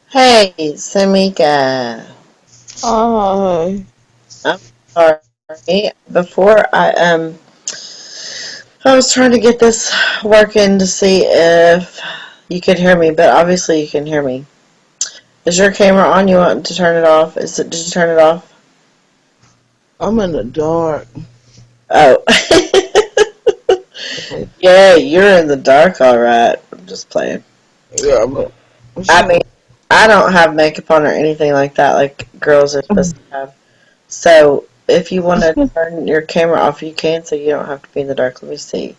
Hey, Samika. Hi. I'm sorry. I was trying to get this working to see if you could hear me, but obviously you can hear me. Is your camera on? You want to turn it off? Did you turn it off? I'm in the dark. Oh. Yeah, you're in the dark, alright. I'm just playing. Yeah, but I mean, I don't have makeup on or anything like that, like girls are supposed to have. So, if you want to turn your camera off, you can, so you don't have to be in the dark. Let me see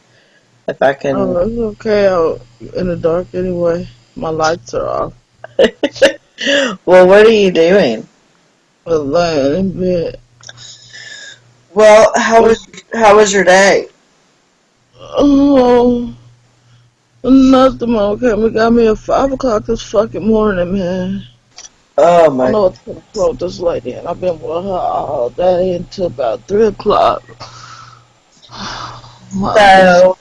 if I can. oh, it's okay. I'm in the dark anyway. My lights are off. Well, what are you doing? I'm laying in bed. Well, What's how was your day? oh nothing, okay. We got me at 5 o'clock this fucking morning, man. Oh I don't my. know what's gonna float this lady, and I've been with her all day until about 3 o'clock. I'm just So,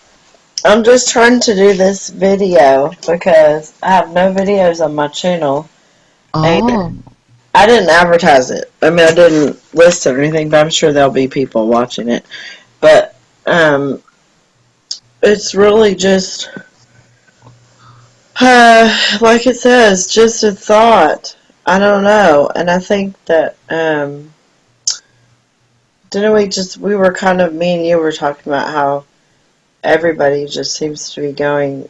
I'm just trying to do this video because I have no videos on my channel, and oh I didn't advertise it. I mean, I didn't list it or anything, but I'm sure there'll be people watching it. But um, it's really just, like it says, just a thought. I don't know, and I think that didn't we were kind of, me and you were talking about how everybody just seems to be going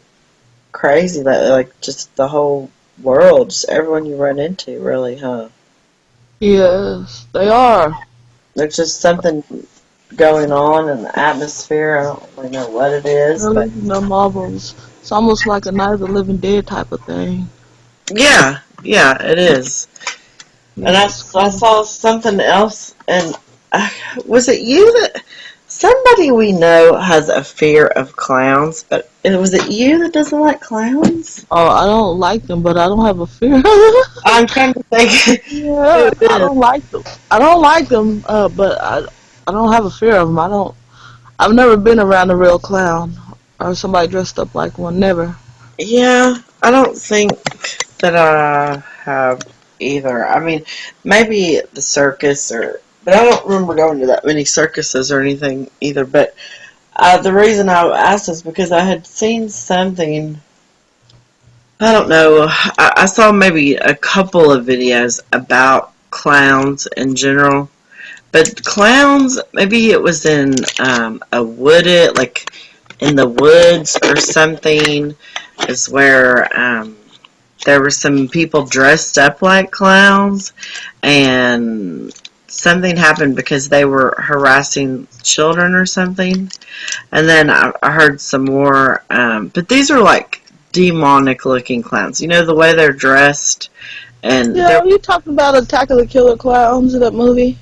crazy lately, like just the whole world, just everyone you run into, really, huh? yes, they are. There's just something going on in the atmosphere. I don't really know what it is, They're but living their marbles. It's almost like a Night of the Living Dead type of thing. yeah, yeah, it is. And Yeah, I, it's I crazy. saw something else, and was it you that somebody we know has a fear of clowns? But was it you that doesn't like clowns? Oh, I don't like them, but I don't have a fear. I'm trying to think who Yeah, it I is. don't like them. I don't like them, but I don't have a fear of them. I don't. I've never been around a real clown or somebody dressed up like one. Never. Yeah, I don't think that I have either. I mean, maybe the circus, but I don't remember going to that many circuses or anything either. But the reason I asked is because I had seen something. I don't know. I saw maybe a couple of videos about clowns in general, but clowns. Maybe it was in a wooded, like in the woods or something. Is where there were some people dressed up like clowns, and something happened because they were harassing children or something. And then I heard some more, but these are like demonic looking clowns. You know the way they're dressed, and Yeah, you talking about Attack of the Killer Clowns in that movie?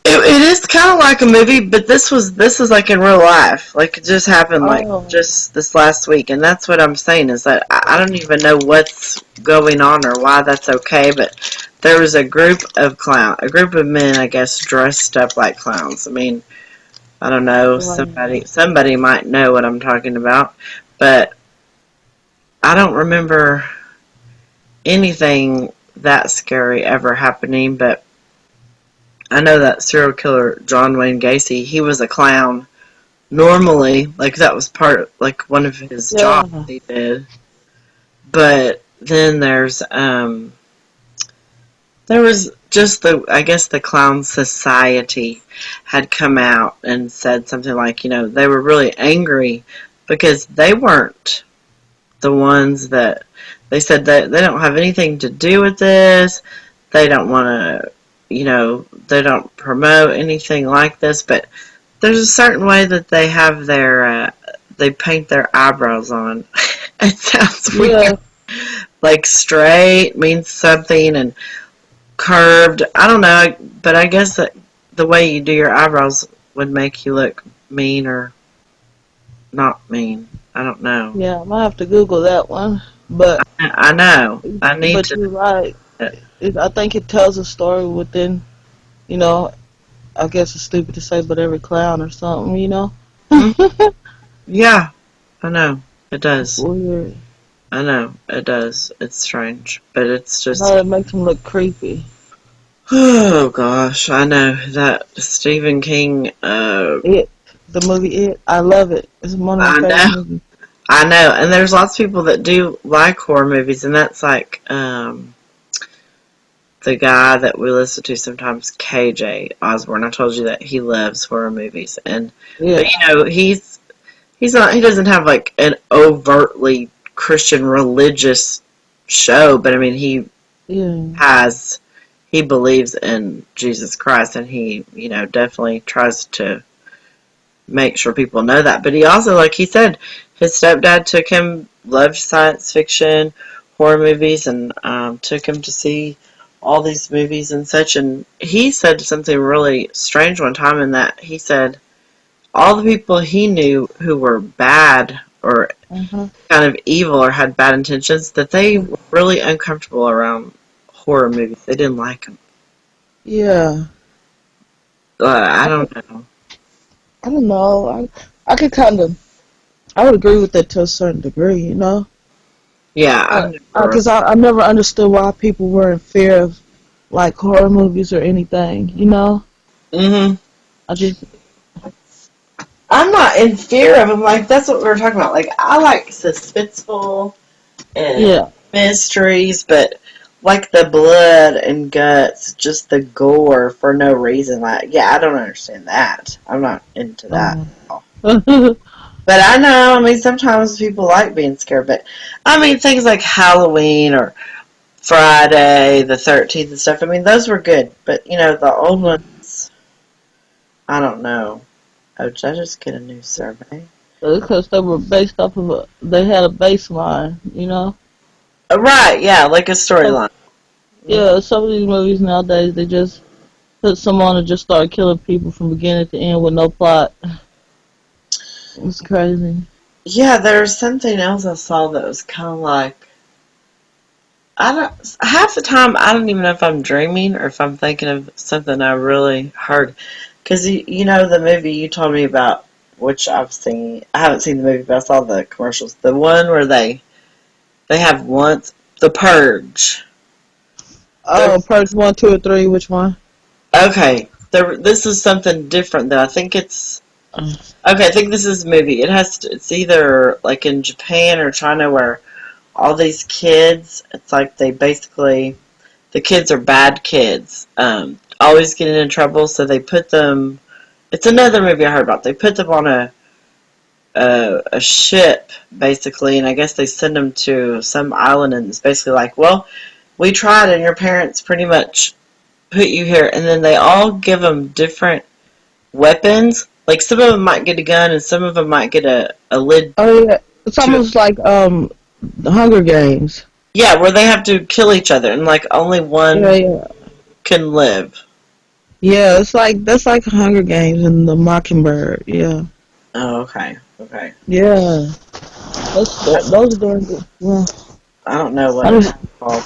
it is kind of like a movie, but this is like in real life. Like it just happened like Oh, just this last week, and that's what I'm saying is that I don't even know what's going on or why that's okay. But there was a group of men, I guess, dressed up like clowns. I mean, I don't know, wow. somebody might know what I'm talking about, but I don't remember anything that scary ever happening. But I know that serial killer John Wayne Gacy, he was a clown normally, like that was part, like one of his jobs Yeah, he did. But then there was just I guess the clown society had come out and said something like, they were really angry because they weren't the ones that, they said that they don't have anything to do with this. They don't want to, they don't promote anything like this, but there's a certain way that they have they paint their eyebrows on. It sounds weird. yeah, Like straight means something and curved. I don't know, but I guess that the way you do your eyebrows would make you look mean or not mean. I don't know. yeah. I might have to Google that one, but I know. I need but to. you're right. I think it tells a story within. You know, I guess it's stupid to say, but every clown or something. Mm, yeah, I know. It It's does. weird. I know it does. It's strange, but it's just. No, it makes him look creepy. Oh gosh, I know that Stephen King. It, the movie It, I love it. It's one of I my know, favorite movies. I know, and there's lots of people that do like horror movies, and that's like the guy that we listen to sometimes, KJ Osborne. I told you that he loves horror movies, and Yeah, but he's not. He doesn't have like an overtly Christian religious show, but I mean yeah, has he believes in Jesus Christ, and he definitely tries to make sure people know that. But he also, like he said, his stepdad took him, loved science fiction, horror movies, and took him to see all these movies and such. And he said something really strange one time, in that he said all the people he knew who were bad or uh-huh. kind of evil or had bad intentions, that they were really uncomfortable around horror movies. They didn't like them. Yeah. I I don't could, know. I don't know. I could kind of, I would agree with that to a certain degree, you know? Yeah, I've never. Because I never understood why people were in fear of, like, horror movies or anything, you know? Hmm. I just, I'm not in fear of them. Like, that's what we were talking about. Like, I like suspenseful and yeah. mysteries, but like the blood and guts, just the gore for no reason. Like, yeah, I don't understand that. I'm not into that. Um, But I know, I mean, sometimes people like being scared, but I mean, things like Halloween or Friday the 13th and stuff, I mean, those were good. But, the old ones, I don't know. Oh, did I just get a new survey? because they were based off of they had a baseline, you know? Right, yeah, like a So, storyline. yeah, some of these movies nowadays, they just put someone and just start killing people from beginning to end with no plot. It's crazy. Yeah, there's something else I saw that was kind of like, I don't, half the time I don't even know if I'm dreaming or if I'm thinking of something I really heard. Because, the movie you told me about, which I've seen, I haven't seen the movie, but I saw the commercials. The one where they have once, The Purge. Oh, Purge 1, 2, or 3, which one? Okay, this is something different though. I think it's Uh, okay. I think this is a movie. It's either like in Japan or China, where all these kids. It's like they basically the kids are bad kids, always getting in trouble. So they put them. It's another movie I heard about. They put them on a ship basically, and I guess they send them to some island, and it's basically like, well, we tried, and your parents pretty much put you here, and then they all give them different weapons. Like some of them might get a gun, and some of them might get a lid oh yeah, it's to it. almost like the Hunger Games. Yeah, where they have to kill each other, and like only Yeah, one yeah, can live. yeah. It's like that's like Hunger Games and the Mockingbird. Yeah, Oh, okay, okay. yeah. Those are doing good. Well, I don't know I what it's don't, called.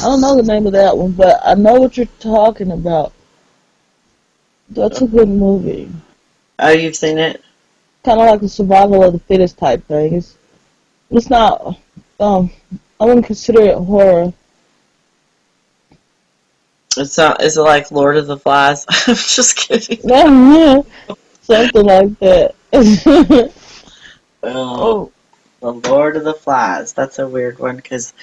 I don't know the name of that one, but I know what you're talking about. That's a good movie. Oh, you've seen it? Kind of like a survival of the fittest type thing. It's not. Um, I wouldn't consider it horror. It's not. Is it like Lord of the Flies? I'm just kidding. Yeah, something like that. Oh, Oh, the Lord of the Flies. That's a weird one because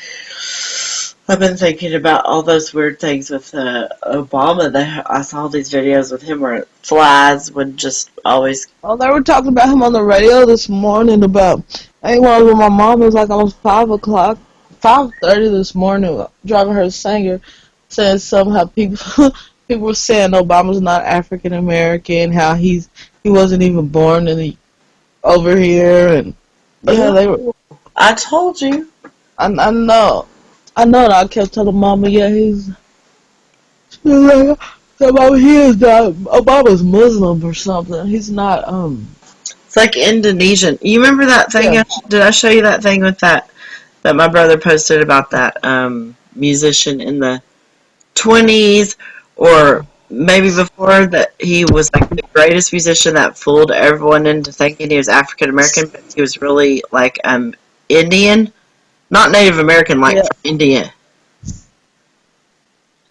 I've been thinking about all those weird things with Obama. I saw these videos with him where flies would just always. oh, they were talking about him on the radio this morning about. I ain't one with my mom. It was like almost 5 o'clock, 5:30 this morning. Driving her to Sanger, saying somehow people people were saying Obama's not African American. How he wasn't even born over here, and yeah, they were. I told you. I know. I know that I kept telling Mama, yeah, she's like, Obama's Muslim or something. He's not, It's like Indonesian. You remember that thing? yeah. Did I show you that thing with that my brother posted about that musician in the 20s or maybe before, that he was like the greatest musician that fooled everyone into thinking he was African American, but he was really like Indian, not Native American, like Yeah. from India.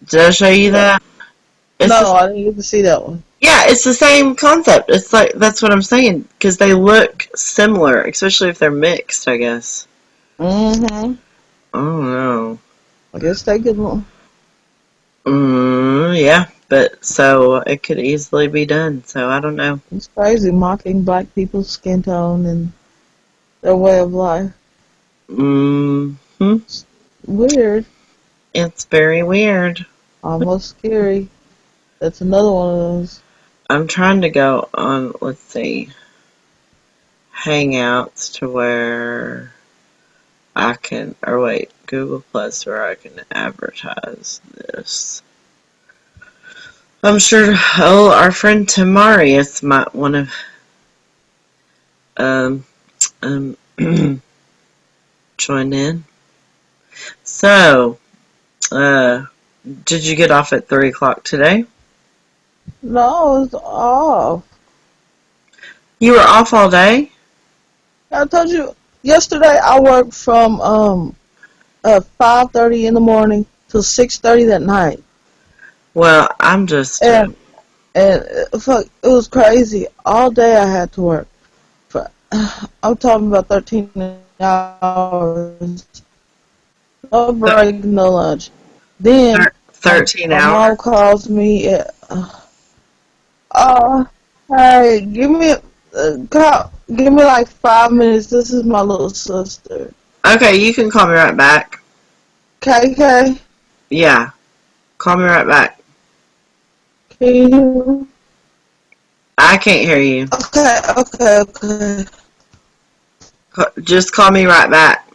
Did I show you Yeah. that? It's No, the, I didn't get to see that one. yeah, it's the same concept. It's like that's what I'm saying because they look similar, especially if they're mixed. I guess. Mm-hmm. Oh no. I guess they could. Yeah, but so it could easily be done. So I don't know. It's crazy mocking black people's skin tone and their way of life. Hmm. Weird. It's very weird. Almost scary. That's another one of those. I'm trying to go on. Let's see, Hangouts to where I can, or wait, Google Plus where I can advertise this. I'm sure. Oh, our friend Tamarius might want to um um join in. So, uh, did you get off at 3 o'clock today? No, it's off. You were off all day. I told you yesterday I worked from 5:30 in the morning till 6:30 that night. Well, I'm just. And fuck, it was crazy. All day I had to work. For, I'm talking about 13 hours. No break, no lunch. Then 13 my hours. mom calls me. Uh, hey, give me like 5 minutes. This is my little sister. Okay, you can call me right back. KK, Yeah, call me right back. can you hear me? I can't hear you. Okay. Just call me right back.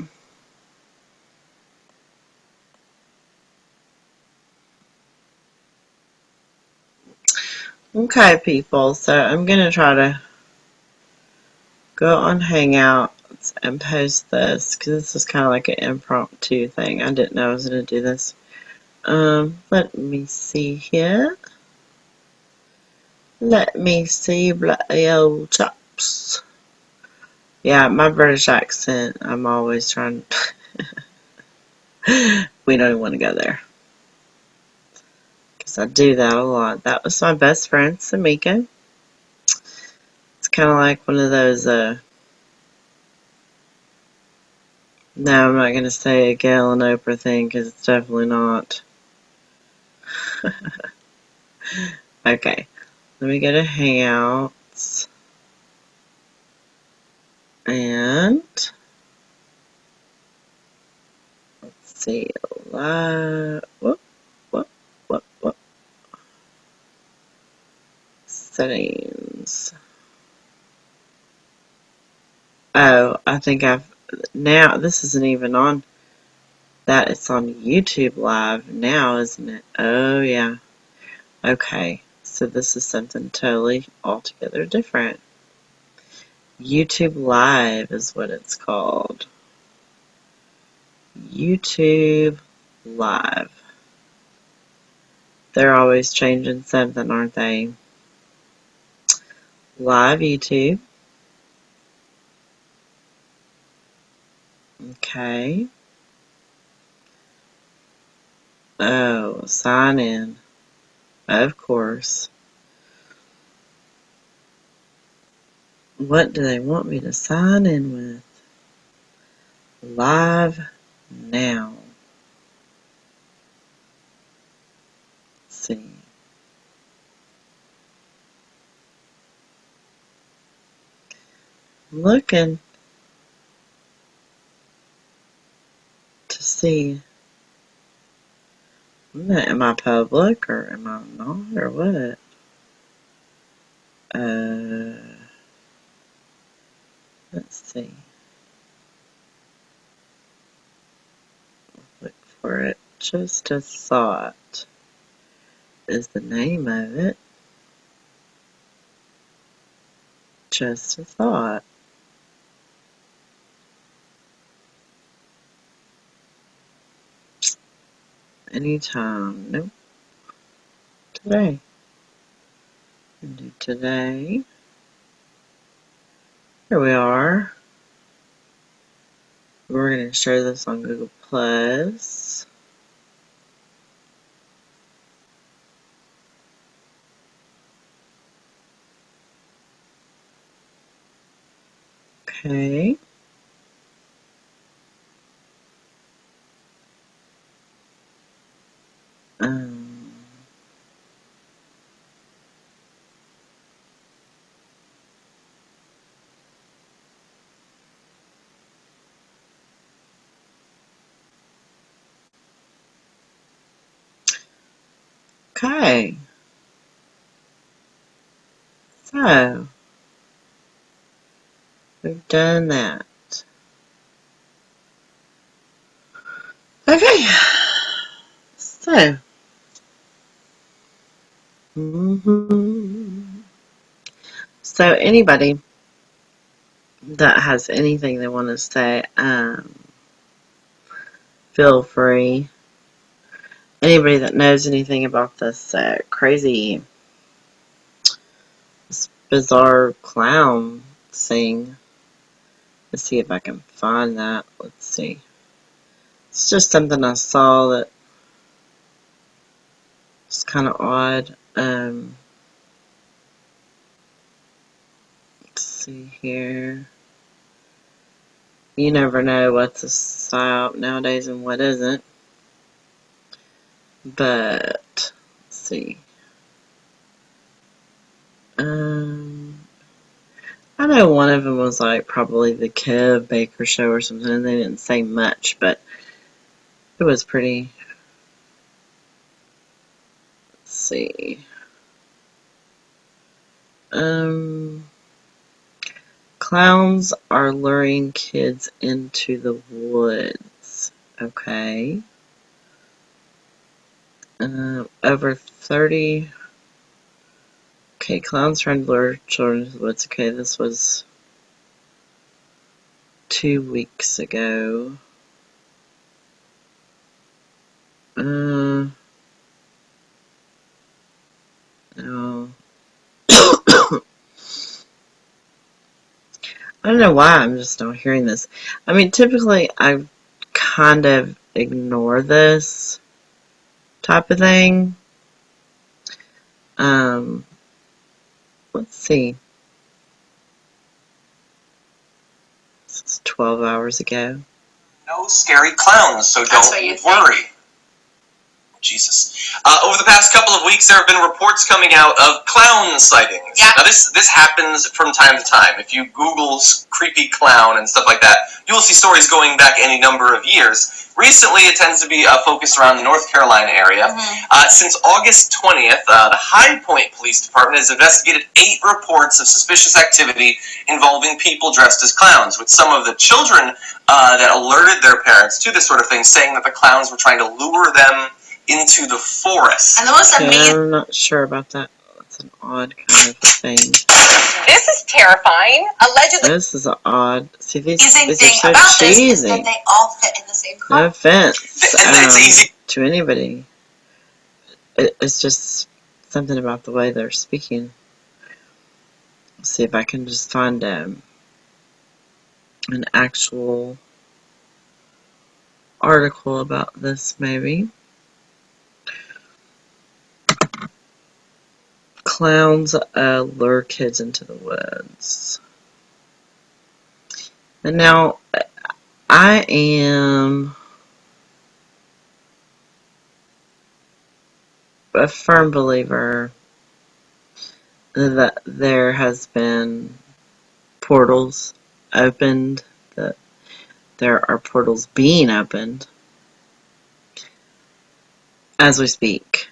Okay, people. So I'm gonna try to go on Hangouts and post this because this is kind of like an impromptu thing. I didn't know I was gonna do this. Let me see here. Let me see, bloody old chops. Yeah, my British accent. I'm always trying. We don't even want to go there because I do that a lot. That was my best friend, Samika. It's kind of like one of those. No, I'm not gonna say a Gail and Oprah thing because it's definitely not. Okay, let me go to Hangouts and let's see. Live. Whoop. Settings. Oh, I think I've now. This isn't even on that. It's on YouTube Live now, isn't it? Oh yeah. Okay, so this is something totally altogether different. YouTube Live is what it's called. YouTube Live. They're always changing something, aren't they? Live YouTube. Okay. Oh, sign in. Of course. What do they want me to sign in with? Live now. Let's see. I'm looking to see. Am I public or am I not or what? Let's see. Look for it. Just a thought is the name of it. Just a thought. Anytime. Nope. Today. Do today. Here we are. We're going to share this on Google Plus. Okay. Um, okay. So, we've done that. Okay. So, so anybody that has anything they want to say, feel free. Anybody that knows anything about this crazy, this bizarre clown thing. Let's see if I can find that. Let's see. It's just something I saw that was kind of odd. Let's see here. You never know what's a psyop nowadays and what isn't. But, let's see. I know one of them was like probably the Kev Baker show or something, and they didn't say much, but it was pretty. Let's see. Clowns are luring kids into the woods. Okay. Over 30. Okay, clowns trying to lure children into the woods. Okay, this was 2 weeks ago. No. I don't know why I'm just not hearing this. I mean, typically I kind of ignore this type of thing. Let's see. This is 12 hours ago. No scary clowns, so don't worry. Jesus. Over the past couple of weeks, there have been reports coming out of clown sightings. Yeah. Now, this happens from time to time. If you Google creepy clown and stuff like that, you will see stories going back any number of years. Recently, it tends to be focused around the North Carolina area. Since August 20th, the High Point Police Department has investigated 8 reports of suspicious activity involving people dressed as clowns, with some of the children that alerted their parents to this sort of thing saying that the clowns were trying to lure them into the forest. And the most amazing... I'm not sure about that. That's an odd kind of thing. This is terrifying. Allegedly, this is odd. See, these thing are so about cheesy. this is that they all fit in the same car. No offense it's easy to anybody. It's just something about the way they're speaking. Let's see if I can just find an actual article about this, maybe. Clowns lure kids into the woods. And now, I am a firm believer that there has been portals opened, that there are portals being opened as we speak,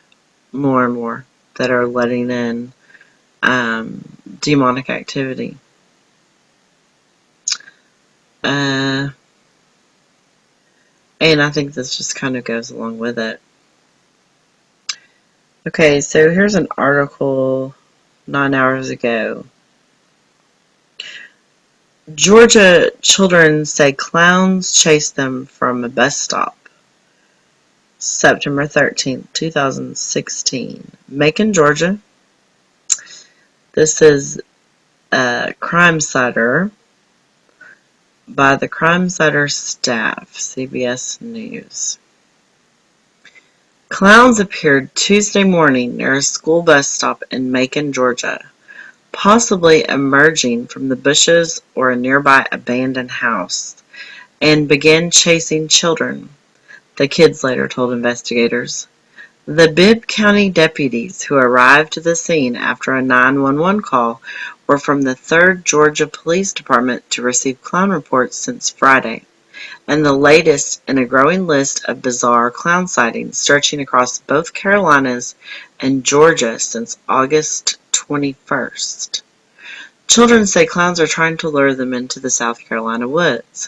more and more, that are letting in demonic activity. And I think this just kind of goes along with it. Okay, so here's an article 9 hours ago. Georgia children say clowns chase them from a bus stop. September 13th, 2016. Macon, Georgia. This is Crime Cider. by the Crime Center staff, CBS News. Clowns appeared Tuesday morning near a school bus stop in Macon, Georgia, possibly emerging from the bushes or a nearby abandoned house, and began chasing children, the kids later told investigators. The Bibb County deputies who arrived to the scene after a 911 call were from the 3rd Georgia Police Department to receive clown reports since Friday, and the latest in a growing list of bizarre clown sightings stretching across both Carolinas and Georgia since August 21st. Children say clowns are trying to lure them into the South Carolina woods.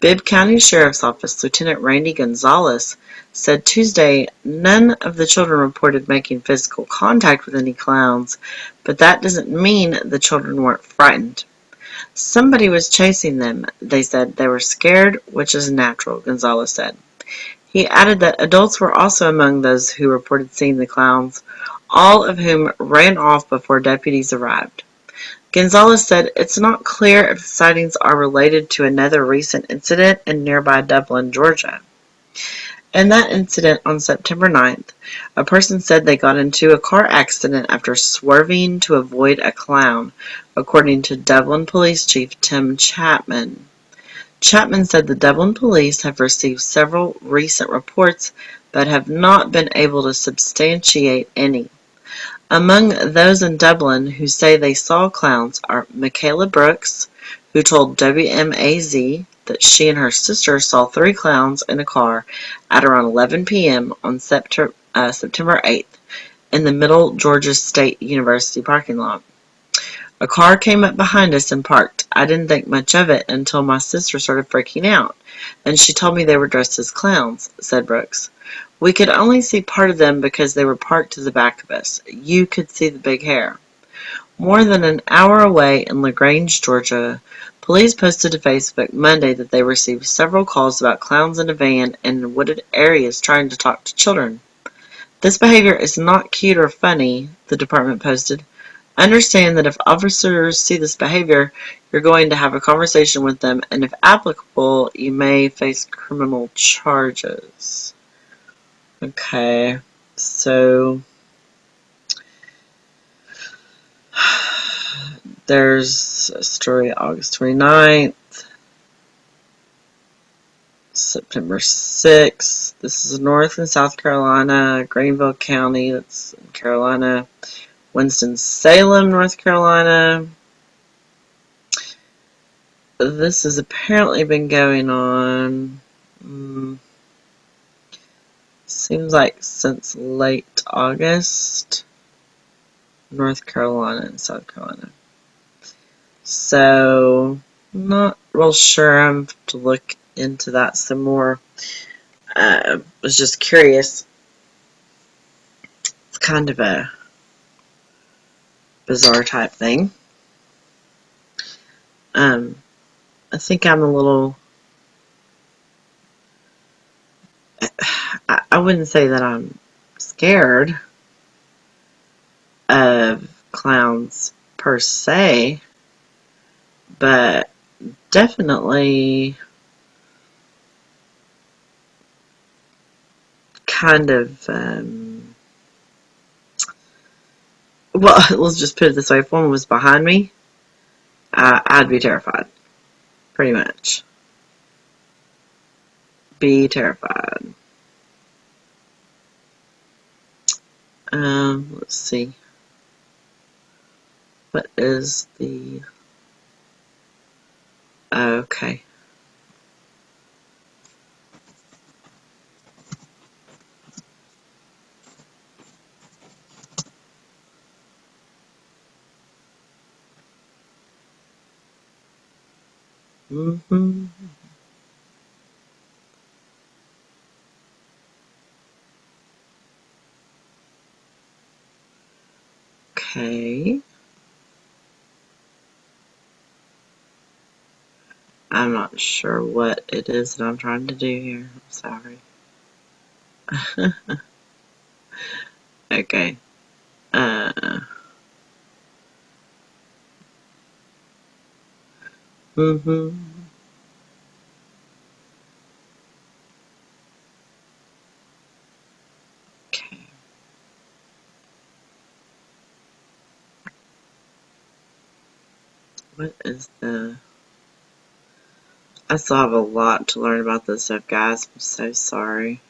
Bibb County Sheriff's Office Lieutenant Randy Gonzalez said Tuesday none of the children reported making physical contact with any clowns, but that doesn't mean the children weren't frightened. Somebody was chasing them. They said they were scared, which is natural, Gonzalez said. He added that adults were also among those who reported seeing the clowns, all of whom ran off before deputies arrived. Gonzalez said it's not clear if the sightings are related to another recent incident in nearby Dublin, Georgia. In that incident on September 9th, a person said they got into a car accident after swerving to avoid a clown, according to Dublin Police Chief Tim Chapman. Chapman said the Dublin police have received several recent reports but have not been able to substantiate any. Among those in Dublin who say they saw clowns are Michaela Brooks, who told WMAZ that she and her sister saw 3 clowns in a car at around 11 p.m. on September 8th in the Middle Georgia State University parking lot. A car came up behind us and parked. I didn't think much of it until my sister started freaking out, and she told me they were dressed as clowns, said Brooks. We could only see part of them because they were parked to the back of us. You could see the big hair. More than an hour away in LaGrange, Georgia, police posted to Facebook Monday that they received several calls about clowns in a van in wooded areas trying to talk to children. This behavior is not cute or funny, the department posted. Understand that if officers see this behavior, you're going to have a conversation with them, and if applicable, you may face criminal charges. Okay, so there's a story August 29th, September 6th. This is North and South Carolina, Greenville County, that's in Carolina, Winston-Salem, North Carolina. This has apparently been going on, seems like since late August, North Carolina and South Carolina. So, not real sure. I'm going to look into that some more. Was just curious. It's kind of a bizarre type thing. I think I'm a little... I wouldn't say that I'm scared of clowns per se, but definitely kind of, well, let's just put it this way, if one was behind me, I'd be terrified, pretty much. Be terrified. Let's see. What is the... Okay. Okay. I'm not sure what it is that I'm trying to do here. I'm sorry. Okay. What is the... I still have a lot to learn about this stuff, guys. I'm so sorry.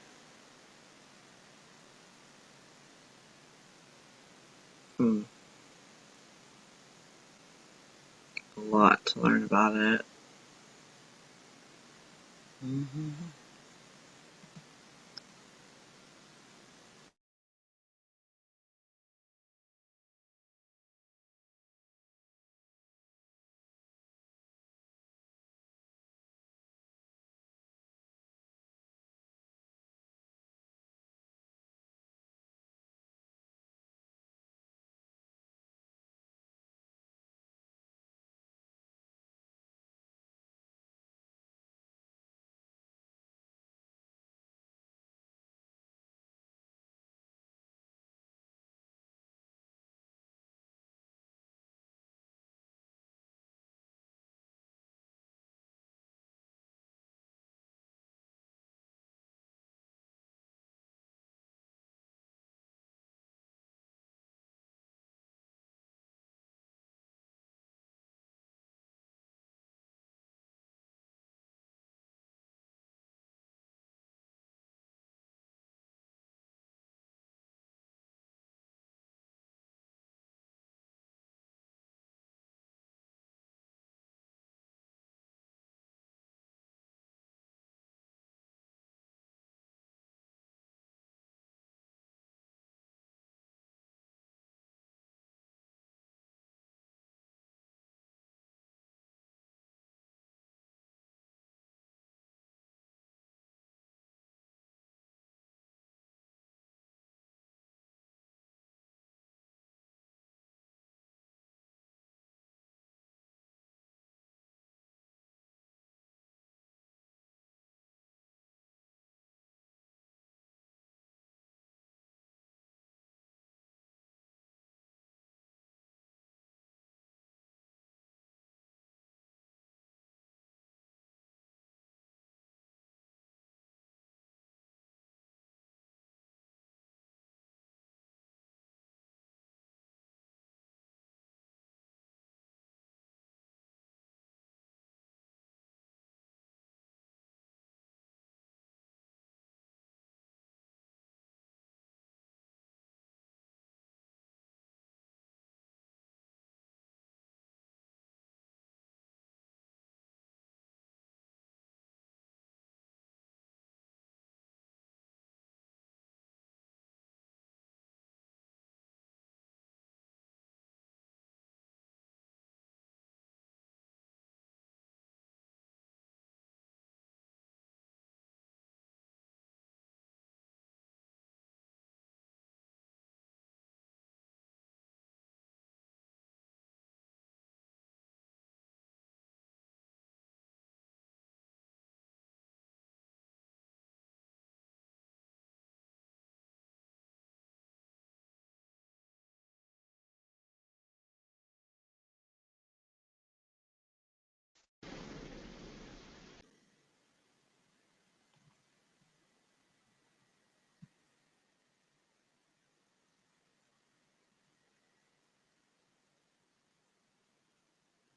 A lot to learn about it.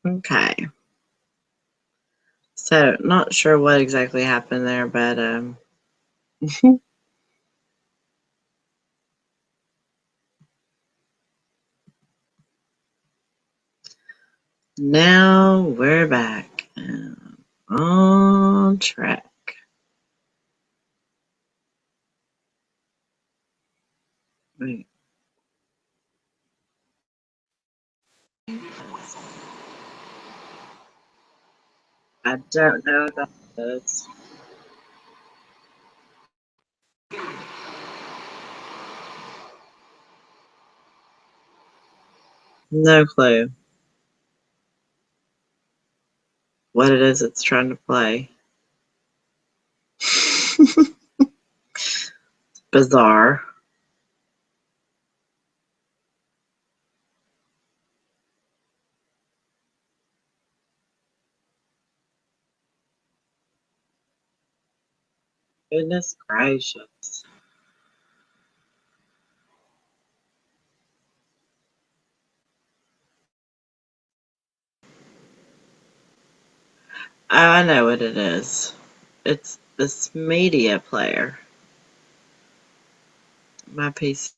Okay. So, not sure what exactly happened there, but now we're back on track. Wait. I don't know about this. No clue what it is it's trying to play. Bizarre. Goodness gracious. I know what it is. It's this media player. My PC.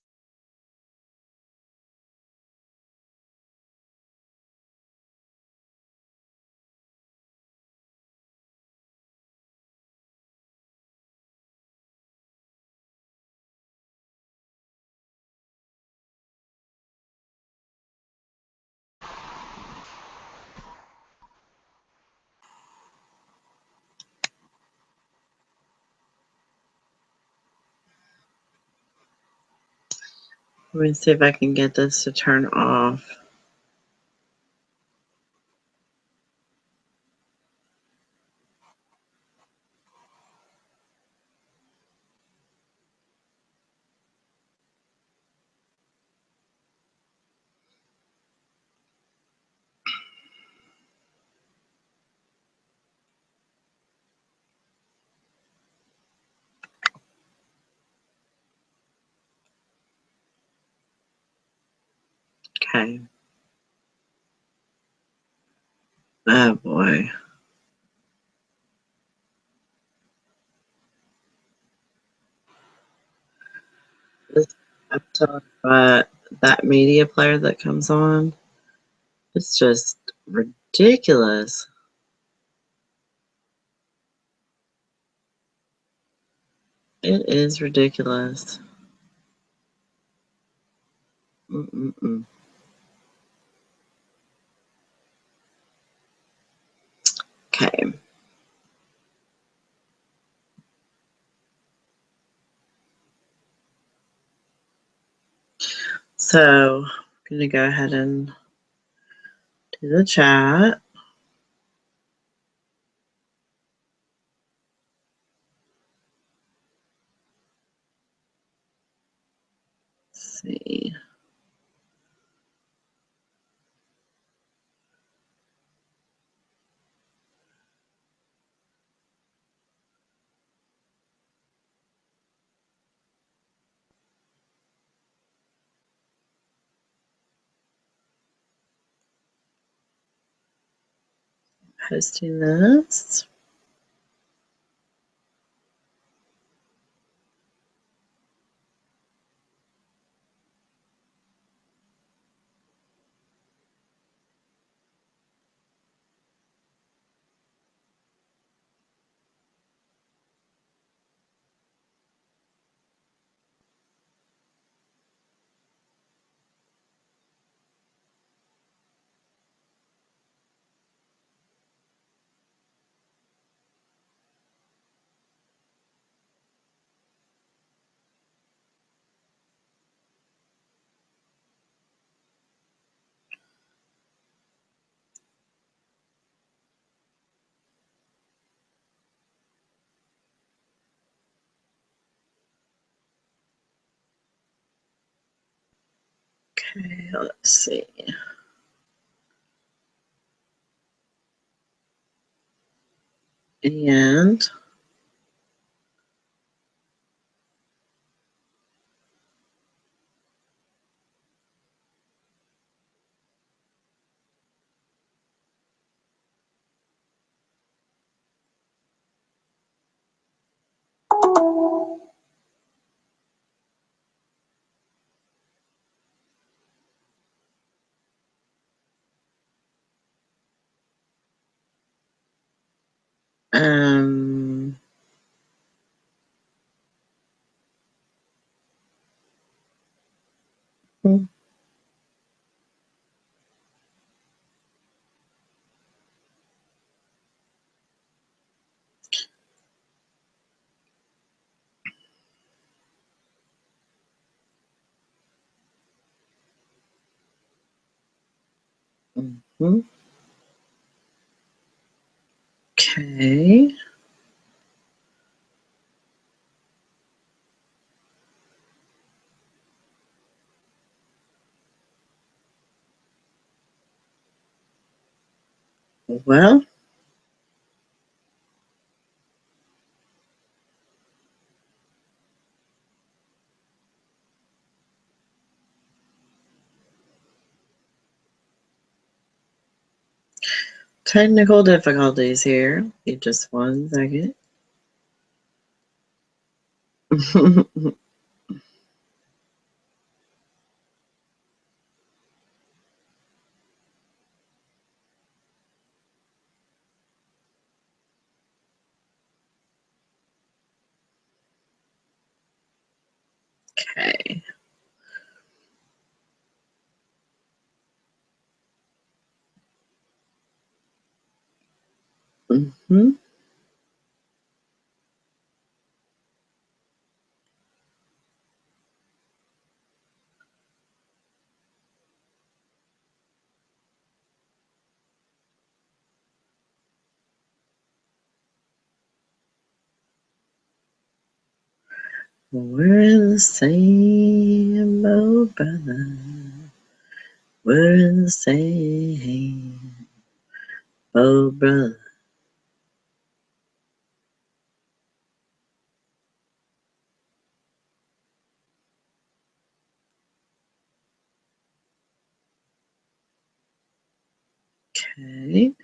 Let me see if I can get this to turn off. Okay. Oh boy. This episode, but that media player that comes on, it's just ridiculous. It is ridiculous. Mm-mm-mm. Okay. So, I'm going to go ahead and do the chat. Let's see. Posting this. Okay, let's see. And um mhm. Okay. Well, Technical difficulties here. Give just 1 second. Okay. Mm-hmm. We're the same, oh brother. We're the same, oh brother. Okay.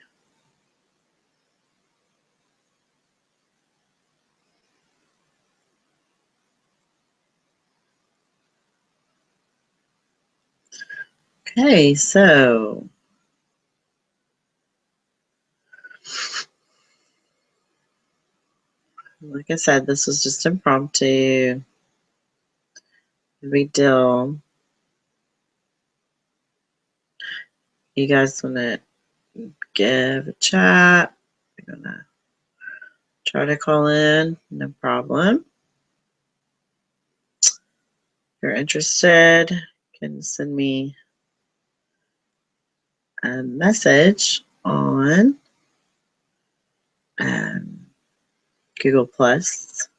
Okay, so like I said, this was just impromptu. No big deal. You guys wanna give a chat? We're gonna try to call in, no problem. If you're interested, you can send me a message on Google Plus,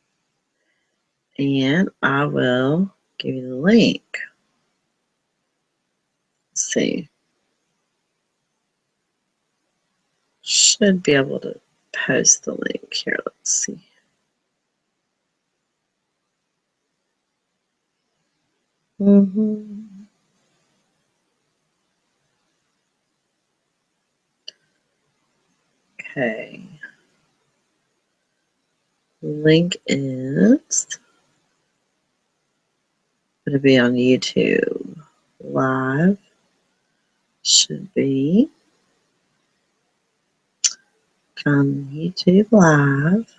and I will give you the link. Let's see. Should be able to post the link here. Let's see. Okay. Link is going to be on YouTube. Live should be on YouTube Live.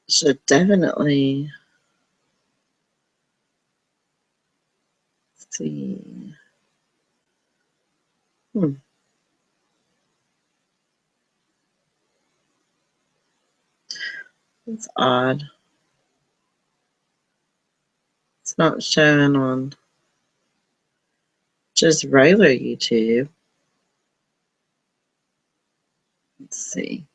Should definitely see. It's odd. It's not showing on just regular YouTube. Let's see.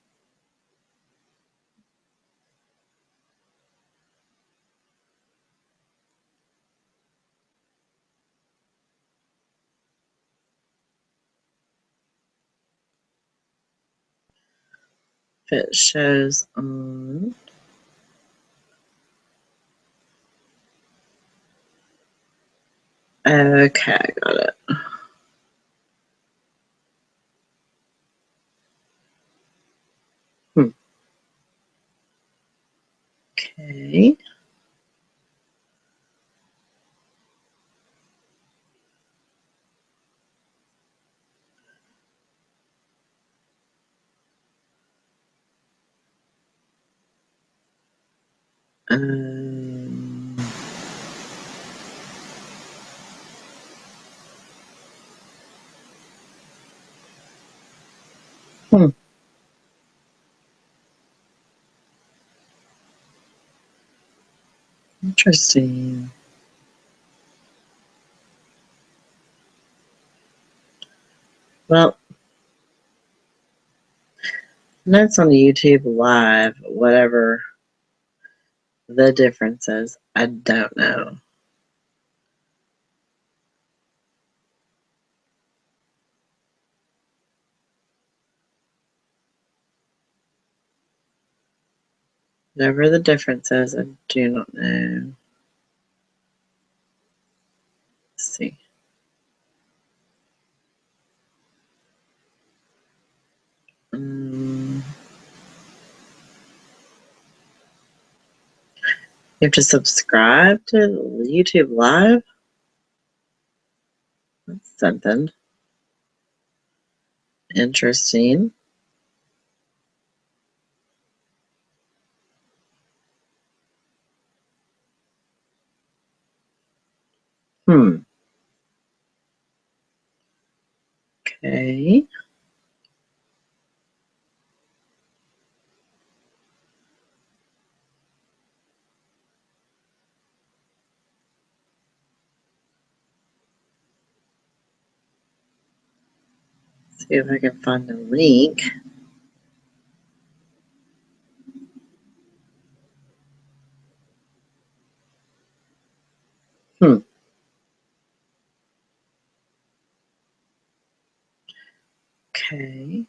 If it shows on. Okay, I got it. Okay. Um, hmm. Interesting. Well, that's on YouTube Live, whatever the difference is. I don't know. Whatever the difference is, I do not know. Let's see. You have to subscribe to YouTube Live? That's something interesting. Okay. See if I can find the link. Okay.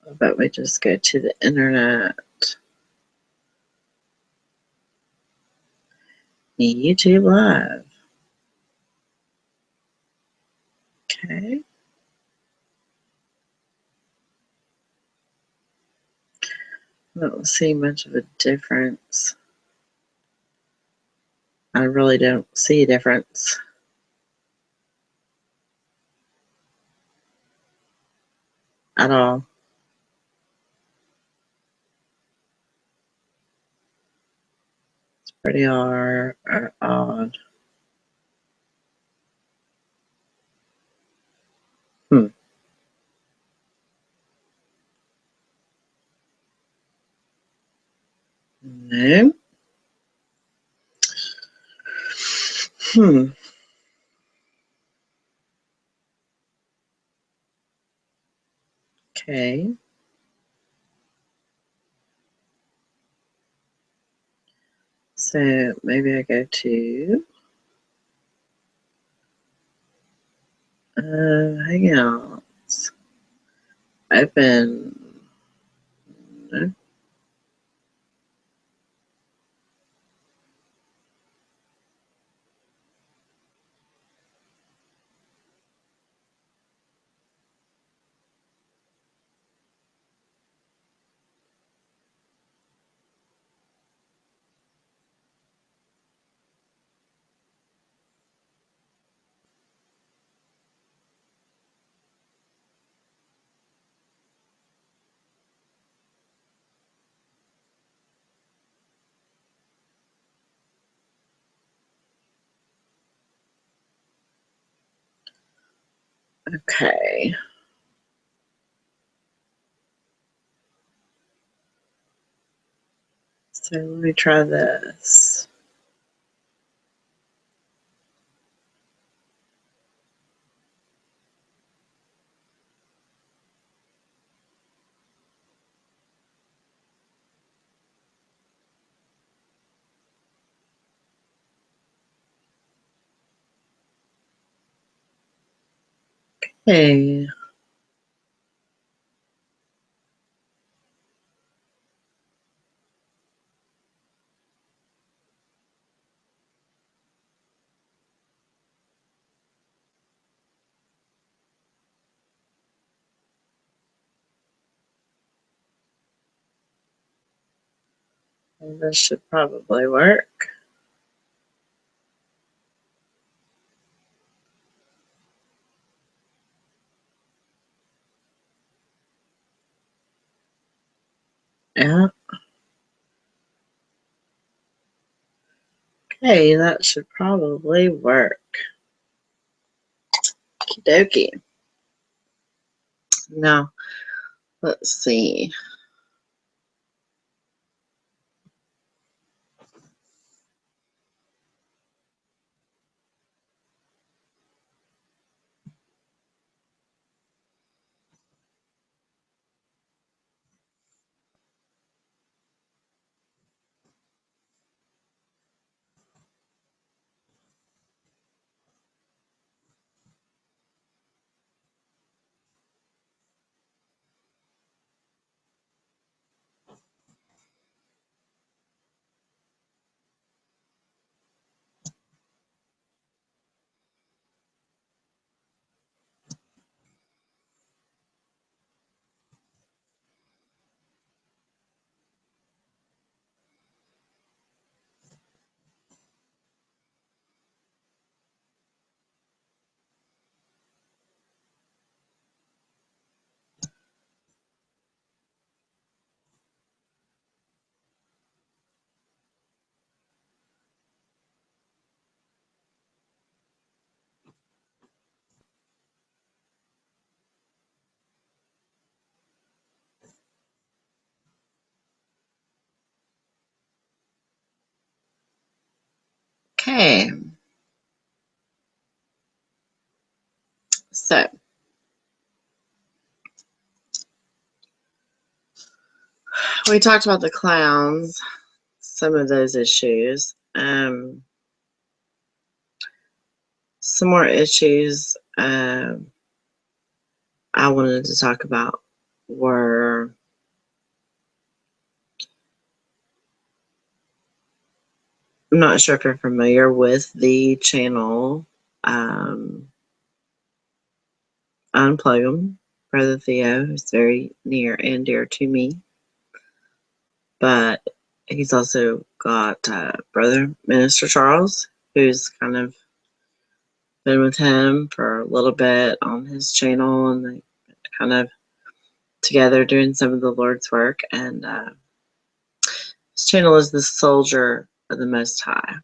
I bet we just go to the internet. YouTube Live. Okay. I don't see much of a difference. I really don't see a difference at all. It's pretty odd. Hmm. No. Hmm. Okay. So maybe I go to Hangouts. Open. Okay. So let me try this. Hey. This should probably work. Yeah. Okay, that should probably work. Okie dokie. Now, let's see. Okay. So, we talked about the clowns, some of those issues. Some more issues I wanted to talk about were I'm not sure if you're familiar with the channel Unplug 'em, Brother Theo, who's very near and dear to me. But he's also got Brother Minister Charles, who's kind of been with him for a little bit on his channel, and they kind of together doing some of the Lord's work. And his channel is the Soldier of the Most High.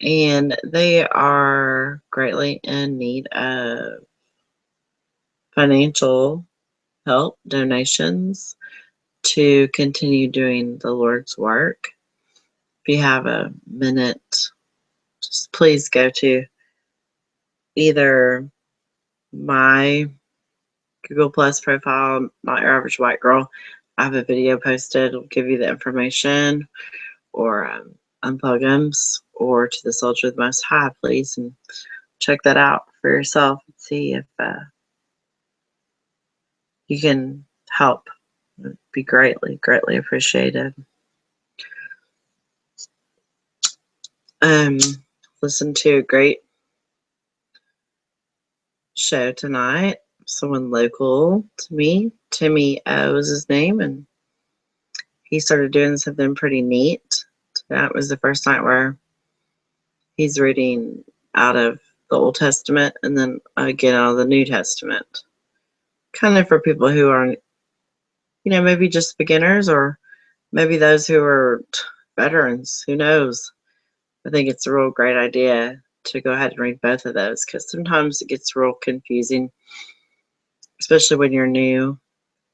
And they are greatly in need of financial help, donations to continue doing the Lord's work. If you have a minute, just please go to either my Google Plus profile, Not Your Average White Girl. I have a video posted. It'll give you the information, or Unplug 'em's, or to the Soldier of the Most High, please, and check that out for yourself and see if you can help. It would be greatly, greatly appreciated. Listen to a great show tonight. Someone local to me, Timmy O is his name, and he started doing something pretty neat. That was the first night where he's reading out of the Old Testament and then again out of the New Testament. Kind of for people who aren't, maybe just beginners, or maybe those who are veterans. Who knows? I think it's a real great idea to go ahead and read both of those, because sometimes it gets real confusing, especially when you're new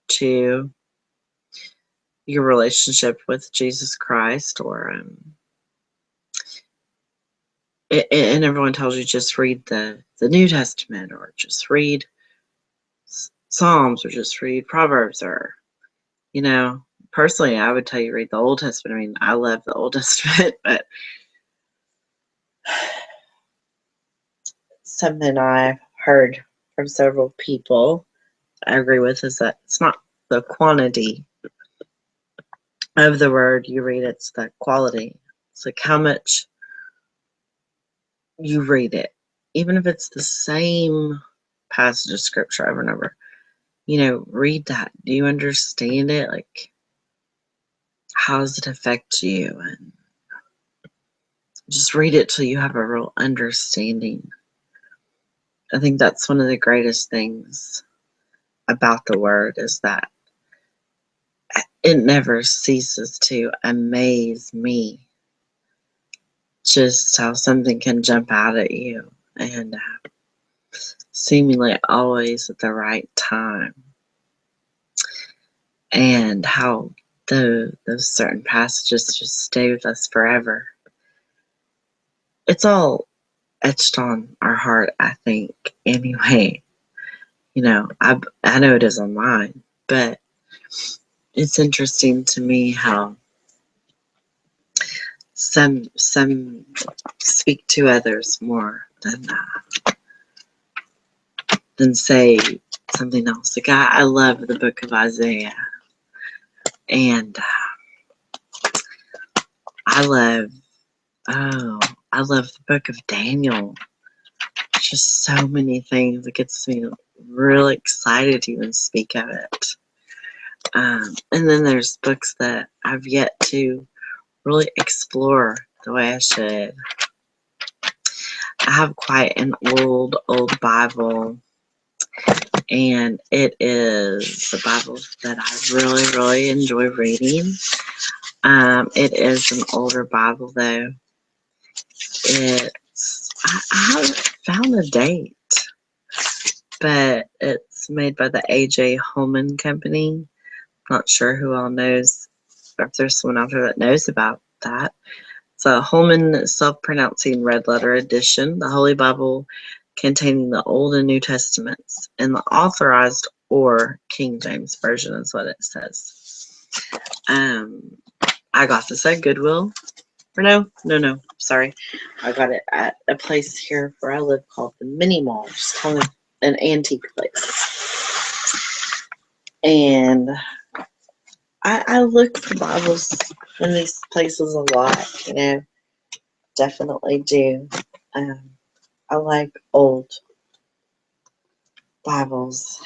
to your relationship with Jesus Christ, or and everyone tells you just read the New Testament, or just read Psalms, or just read Proverbs, or personally I would tell you read the Old Testament. I mean, I love the Old Testament, but something I've heard from several people I agree with is that it's not the quantity of the word you read, it's the quality. It's like how much you read it. Even if it's the same passage of scripture over and over, read that. Do you understand it? Like, how does it affect you? And just read it till you have a real understanding. I think that's one of the greatest things about the word, is that it never ceases to amaze me just how something can jump out at you and seemingly always at the right time, and how those certain passages just stay with us forever. It's all etched on our heart, I think, anyway. I know it is on mine, but it's interesting to me how some speak to others more than say something else. Like I love the book of Isaiah, and I love the book of Daniel. Just so many things. It gets me really excited to even speak of it. And then there's books that I've yet to really explore the way I should. I have quite an old Bible, and it is a Bible that I really, really enjoy reading. It is an older Bible, though. I haven't found a date, but it's made by the A.J. Holman Company. Not sure who all knows, or if there's someone out there that knows about that. It's a Holman Self-Pronouncing Red Letter Edition, the Holy Bible containing the Old and New Testaments, and the Authorized or King James Version is what it says. I got this at Goodwill. Or no, sorry. I got it at a place here where I live called the Mini Mall, which is kind of an antique place. And I look for Bibles in these places a lot, definitely do. I like old Bibles.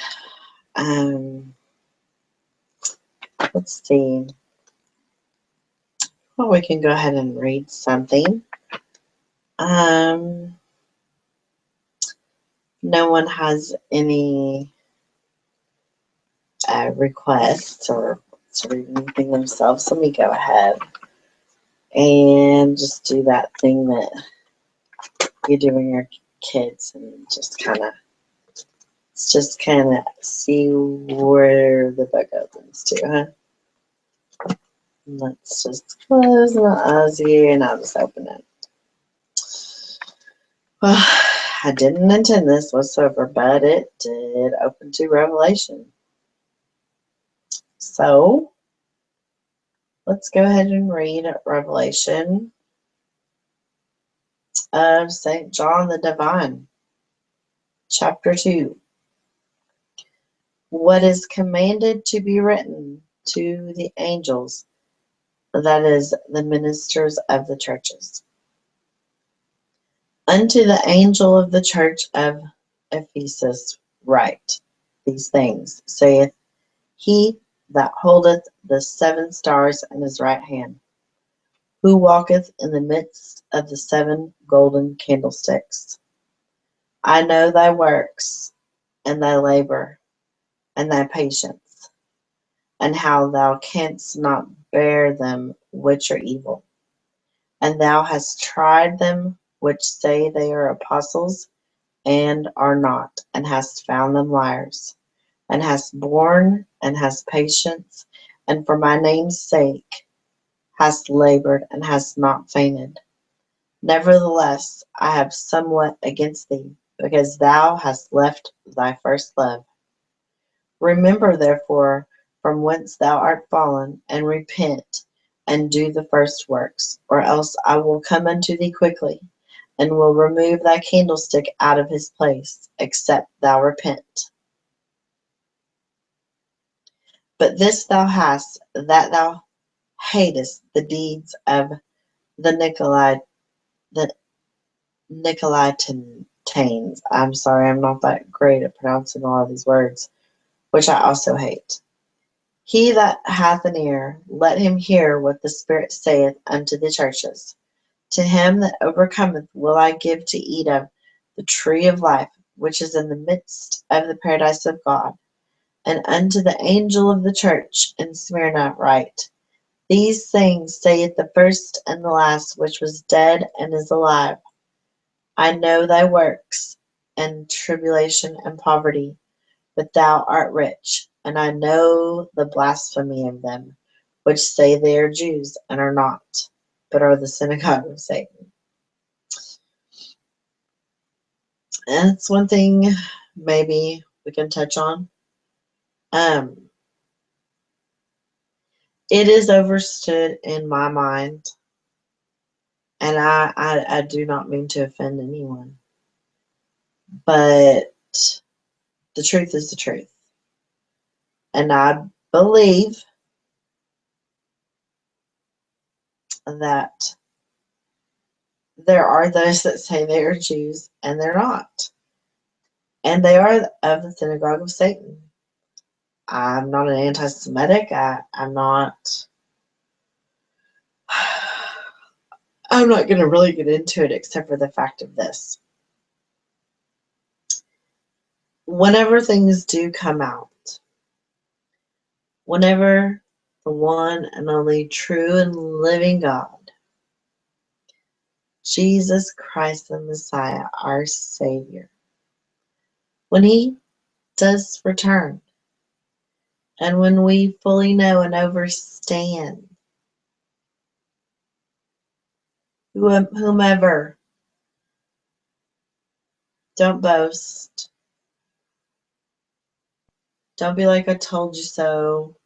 Let's see. Well, we can go ahead and read something. No one has any requests or anything themselves. Let me go ahead and just do that thing that you do when you're kids and just kind of see where the book opens to, huh? Let's just close my eyes here and I'll just open it. Well, I didn't intend this whatsoever, but it did open to Revelation. So, let's go ahead and read Revelation of St. John the Divine, chapter 2. What is commanded to be written to the angels, that is, the ministers of the churches. Unto the angel of the church of Ephesus write these things, saith he that holdeth the 7 stars in his right hand, who walketh in the midst of the 7 golden candlesticks. I know thy works, and thy labor, and thy patience, and how thou canst not bear them which are evil. And thou hast tried them which say they are apostles, and are not, and hast found them liars, and hast borne, and hast patience, and for my name's sake hast labored, and hast not fainted. Nevertheless, I have somewhat against thee, because thou hast left thy first love. Remember therefore from whence thou art fallen, and repent, and do the first works, or else I will come unto thee quickly, and will remove thy candlestick out of his place, except thou repent. But this thou hast, that thou hatest the deeds of the Nicolaitans. I'm sorry, I'm not that great at pronouncing all of these words, which I also hate. He that hath an ear, let him hear what the Spirit saith unto the churches. To him that overcometh will I give to eat of the tree of life, which is in the midst of the paradise of God. And unto the angel of the church in Smyrna write, These things saith the first and the last, which was dead and is alive. I know thy works, and tribulation and poverty, but thou art rich. And I know the blasphemy of them, which say they are Jews, and are not, but are the synagogue of Satan. And it's one thing maybe we can touch on. It is overstood in my mind, and I do not mean to offend anyone, but the truth is the truth. And I believe that there are those that say they are Jews, and they're not. And they are of the synagogue of Satan. I'm not an anti-Semitic. I'm not going to really get into it except for the fact of this. Whenever things do come out, whenever the one and only true and living God, Jesus Christ the Messiah, our Savior, when He does return, and when we fully know and understand whomever, don't boast. Don't be like I told you so.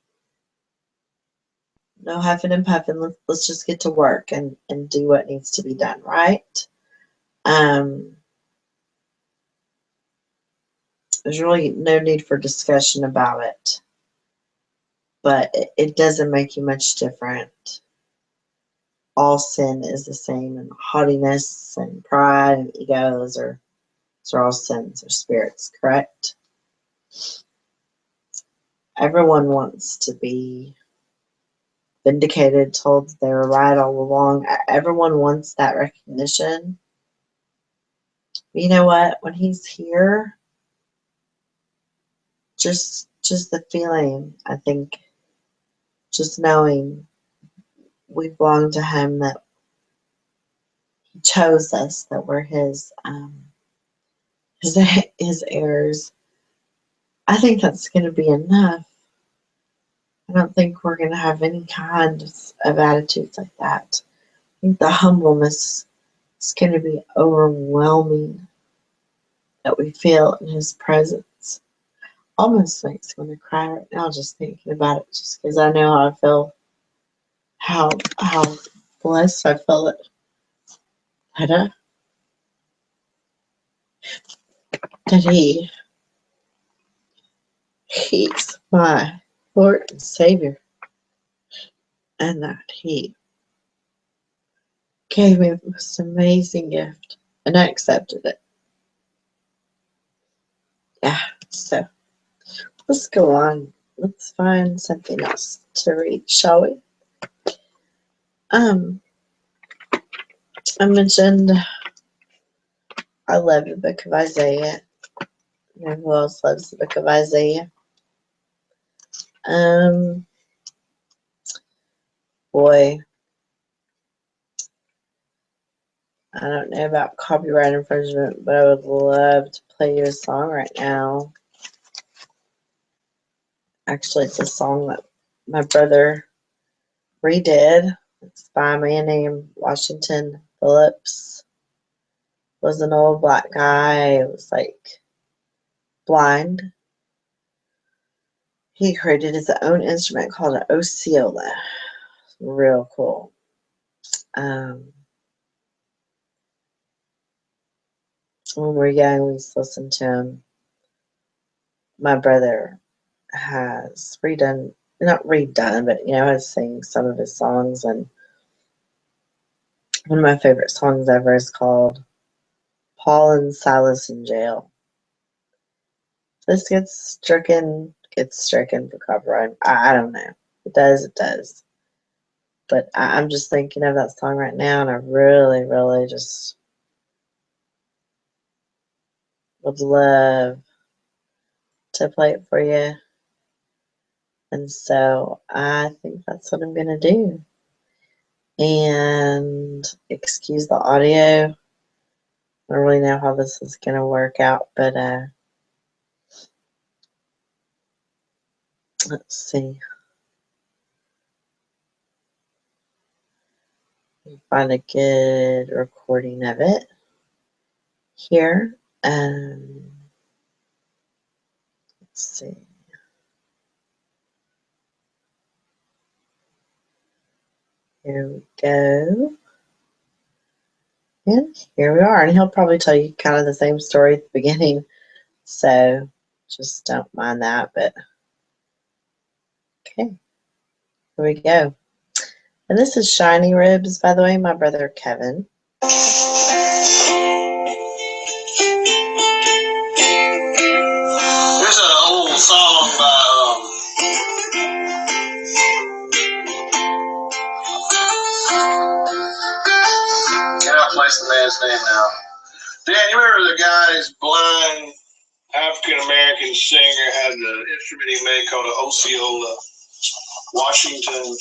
No huffing and puffing. Let's just get to work and do what needs to be done, right? There's really no need for discussion about it. But it doesn't make you much different. All sin is the same, and haughtiness and pride and ego, those are all sins or spirits, correct? Everyone wants to be vindicated, told that they were right all along. Everyone wants that recognition. But you know what? When He's here, just the feeling, I think, just knowing we belong to Him, that He chose us, that we're His heirs. I think that's going to be enough. I don't think we're going to have any kind of attitudes like that. I think the humbleness is going to be overwhelming that we feel in His presence. Almost makes me want to cry right now just thinking about it, just because I know how I feel, how blessed I feel it. That He's my Lord and Savior, and that He gave me the most amazing gift, and I accepted it. Yeah, so let's go on. Let's find something else to read, shall we? I mentioned I love the book of Isaiah. You know who else loves the book of Isaiah? Boy, I don't know about copyright infringement, but I would love to play you a song right now. Actually, it's a song that my brother redid. It's by a man named Washington Phillips. Was an old black guy. It was like blind. He created his own instrument called an Osceola. Real cool. When we were young, we used to listen to him. My brother has not redone, but has sing some of his songs, and one of my favorite songs ever is called Paul and Silas in Jail. This gets stricken for copyright. I don't know. It does. But I'm just thinking of that song right now, and I really, really just would love to play it for you. And so I think that's what I'm going to do. And excuse the audio. I don't really know how this is going to work out, but let's see. Find a good recording of it here. Let's see. Here we go. And here we are. And he'll probably tell you kind of the same story at the beginning. So just don't mind that. But okay. Here we go. And this is Shiny Ribs, by the way, my brother Kevin. There's an old song by cannot place the man's name now. Dan, you remember the guy, this blind African American singer, had the instrument he made called an Osceola Washington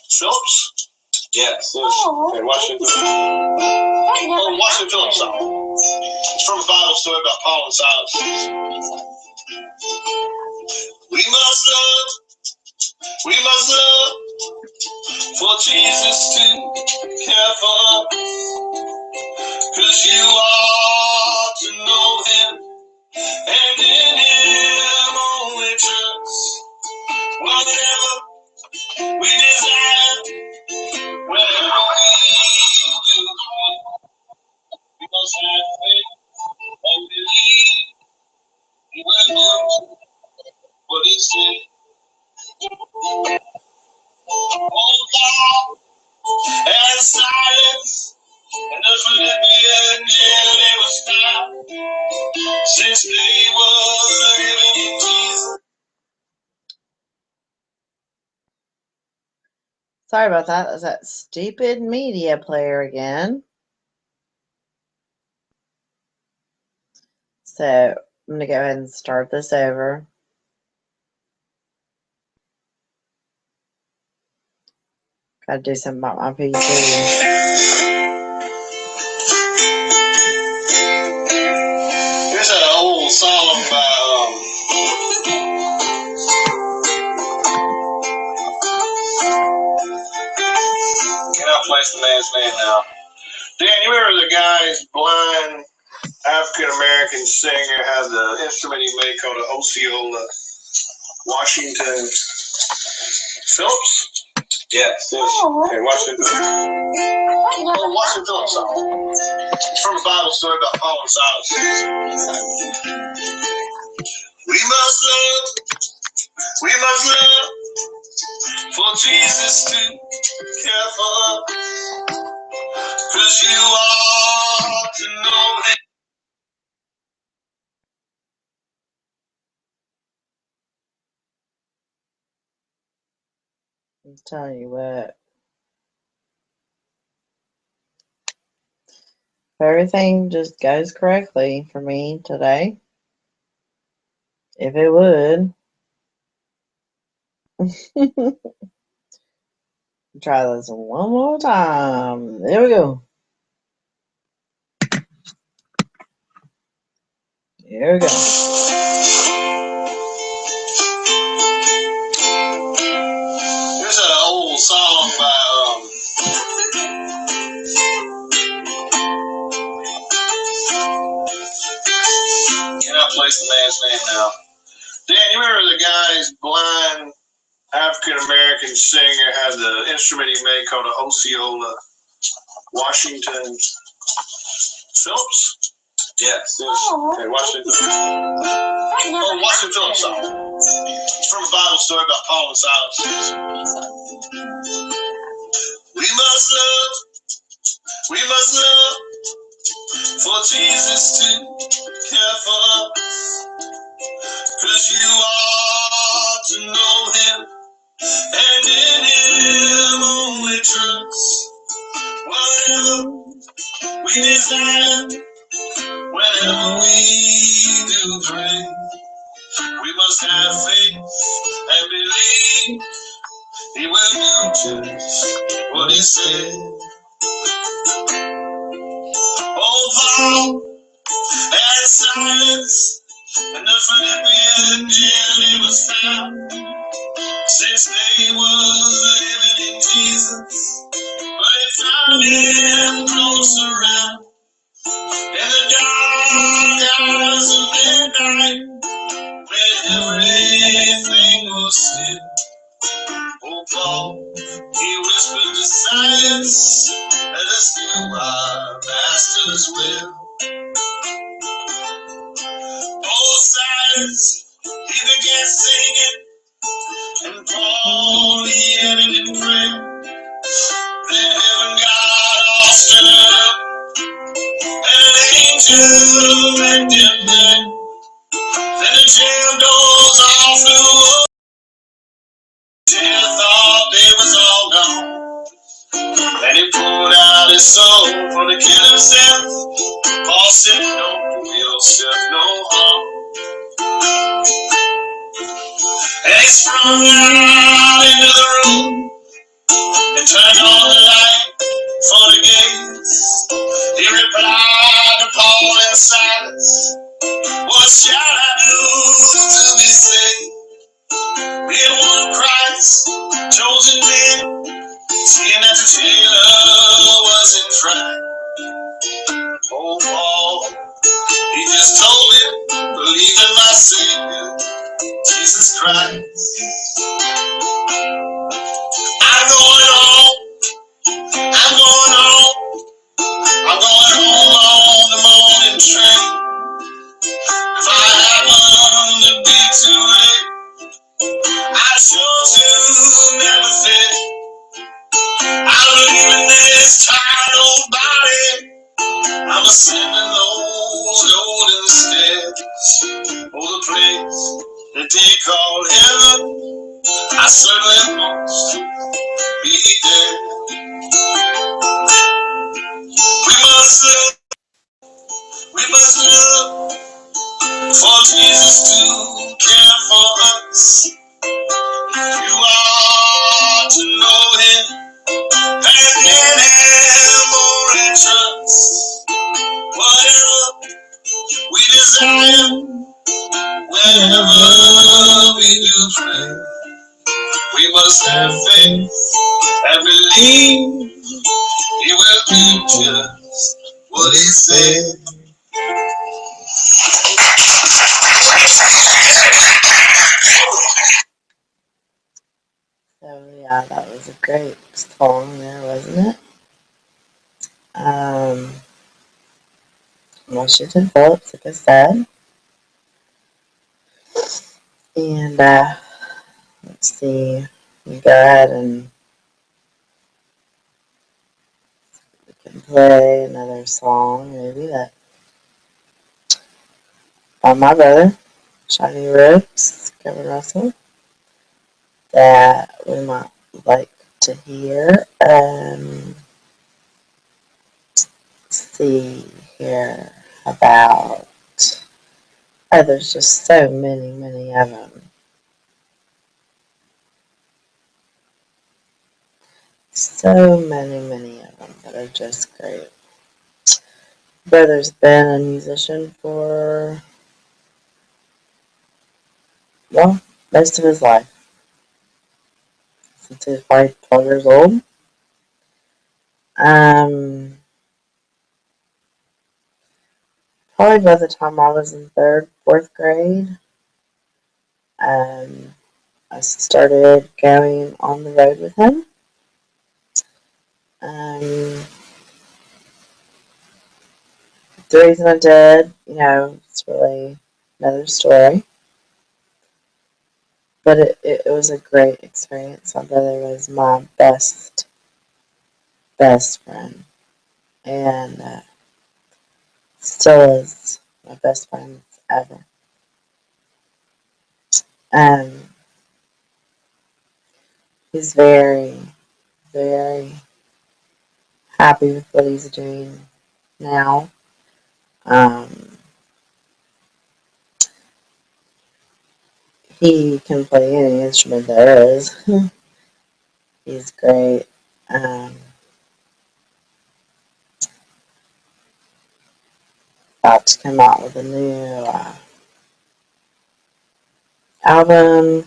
Phillips? Yes. Okay, Washington Phillips song. It's from a Bible story about Paul and Silas. We must love for Jesus to care for us, 'cause you ought to know him, and in him only trust. Whatever we desire, whatever we do, we must have faith and believe he will do what he said. Oh God, and silence, and the Philippian nearly was stopped, since they were living in Jesus. Sorry about that. That's that stupid media player again. So I'm going to go ahead and start this over. Got to do something about my PC. Here's an old song by cannot place the man's name now. Dan, you remember the guy, this blind African American singer, had the instrument he made called an Osceola Washington Phillips? Yes. Okay, Washington Phillips song. It's from a Bible story about Paul and Silas. We must love for Jesus to care for us, 'cause you ought to know him. I'm telling you what. If everything just goes correctly for me today, if it would. Try this one more time. There we go. Here we go. Here's an old song by cannot place the man's name now. Dan, you remember the guy, this blind African American singer, had the instrument he made called an Osceola Washington Phillips? Yes. Okay, Washington Phillips song. It's from a Bible story about Paul and Silas. We must love for Jesus to care for us, 'cause you ought to know him, and in him only trust. Whatever we desire, whenever we do pray, we must have faith and believe he will do just what he said. Oh, Paul and Silas and the Philippian jailer was found, since they was living in Jesus, but they found him close around in the dark hours of midnight, when everything was still. Oh, Paul, he whispered to Silas, let us do our master's will. Oh, Silas, he began singing, and Paul, he ended in prayer. Then heaven got all stirred up, and an angel met him there. Then the jail doors all flew up, jail thought they was all gone. Then he pulled out his soul for to kill himself. Paul said, don't do yourself no harm. And he sprung out into the room and turned on the light for the gates. He replied to Paul and Silas, what shall I do to be saved? We are one Christ, chosen men, seeing that the jailer was in fright. Oh, Paul, he just told him, believe in my Savior, Jesus Christ. I'm going home, I'm going home, I'm going home on the morning train. If I happen to be too late, I sure to never fit. I'm leaving this tired old body, I'm ascending those golden steps. Oh, the place that they call heaven, I certainly must be there. We must look for Jesus to care for us. You are to know him and in him more and trust. Whatever we desire, whenever we do pray, we must have faith and believe he will do just what he said. So yeah, that was a great song there, wasn't it? Washington Phillips, like I said. And let's see, we go ahead and we can play another song, maybe that by my brother, Shiny Roots, Kevin Russell, that we might like to hear. See here about. Oh, there's just so many of them. So many of them that are just great. Brother's been a musician for, well, most of his life. Since he was probably 12 years old. Probably by the time I was in 3rd, 4th grade, I started going on the road with him. The reason I did, it's really another story. But it was a great experience. My brother was my best friend. And still is my best friend ever. He's very, very happy with what he's doing now. He can play any instrument there is. He's great. About to come out with a new album.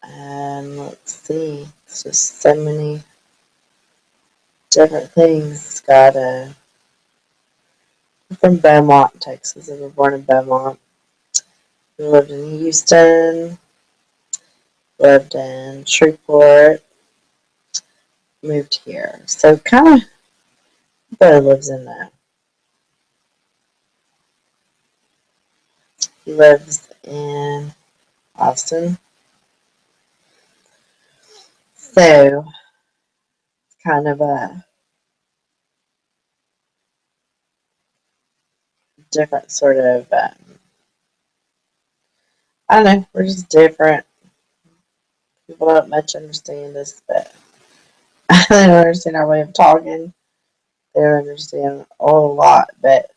And let's see, it's just so many different things. He's got from Beaumont, Texas. He was born in Beaumont. He lived in Houston, lived in Shreveport, moved here. So kind of everybody lives in that. He lives in Austin. So kind of a different sort of I don't know, we're just different. People don't much understand us, but they don't understand our way of talking. They don't understand a whole lot, but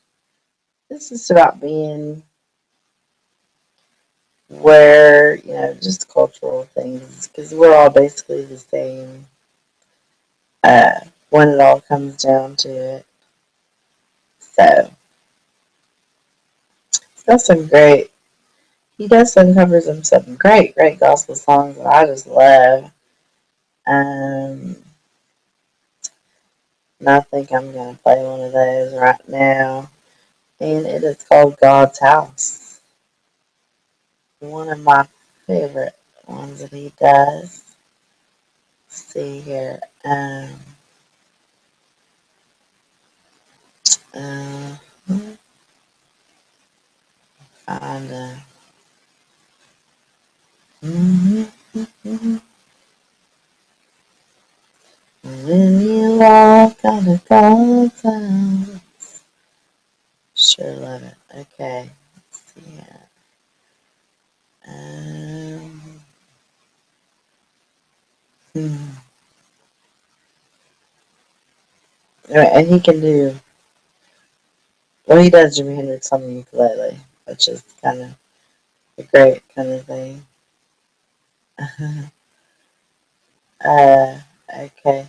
this is about being where, just cultural things, because we're all basically the same when it all comes down to it. So, he does some covers of some great, great gospel songs that I just love. And I think I'm going to play one of those right now. And it is called God's House. One of my favorite ones that he does. Let's see here. And when you walk out of God's house. Sure love it. Okay. Let's see here. And he can do, well, he does Jimi Hendrix on the ukulele, which is kind of a great kind of thing. Okay.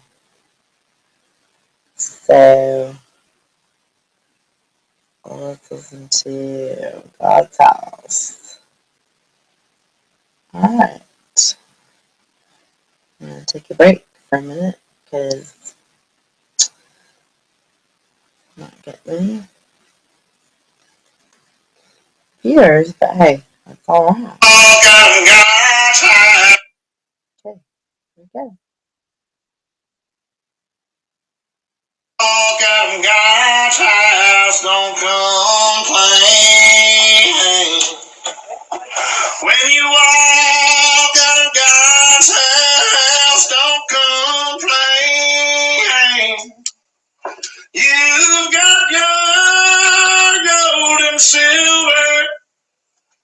So, let's listen to God's House. Alright. I'm going to take a break for a minute because I'm not getting many viewers, but hey, that's alright. Okay, here we go. Walk out of God's house, don't complain. When you walk out of God's house, don't complain. You've got your gold and silver,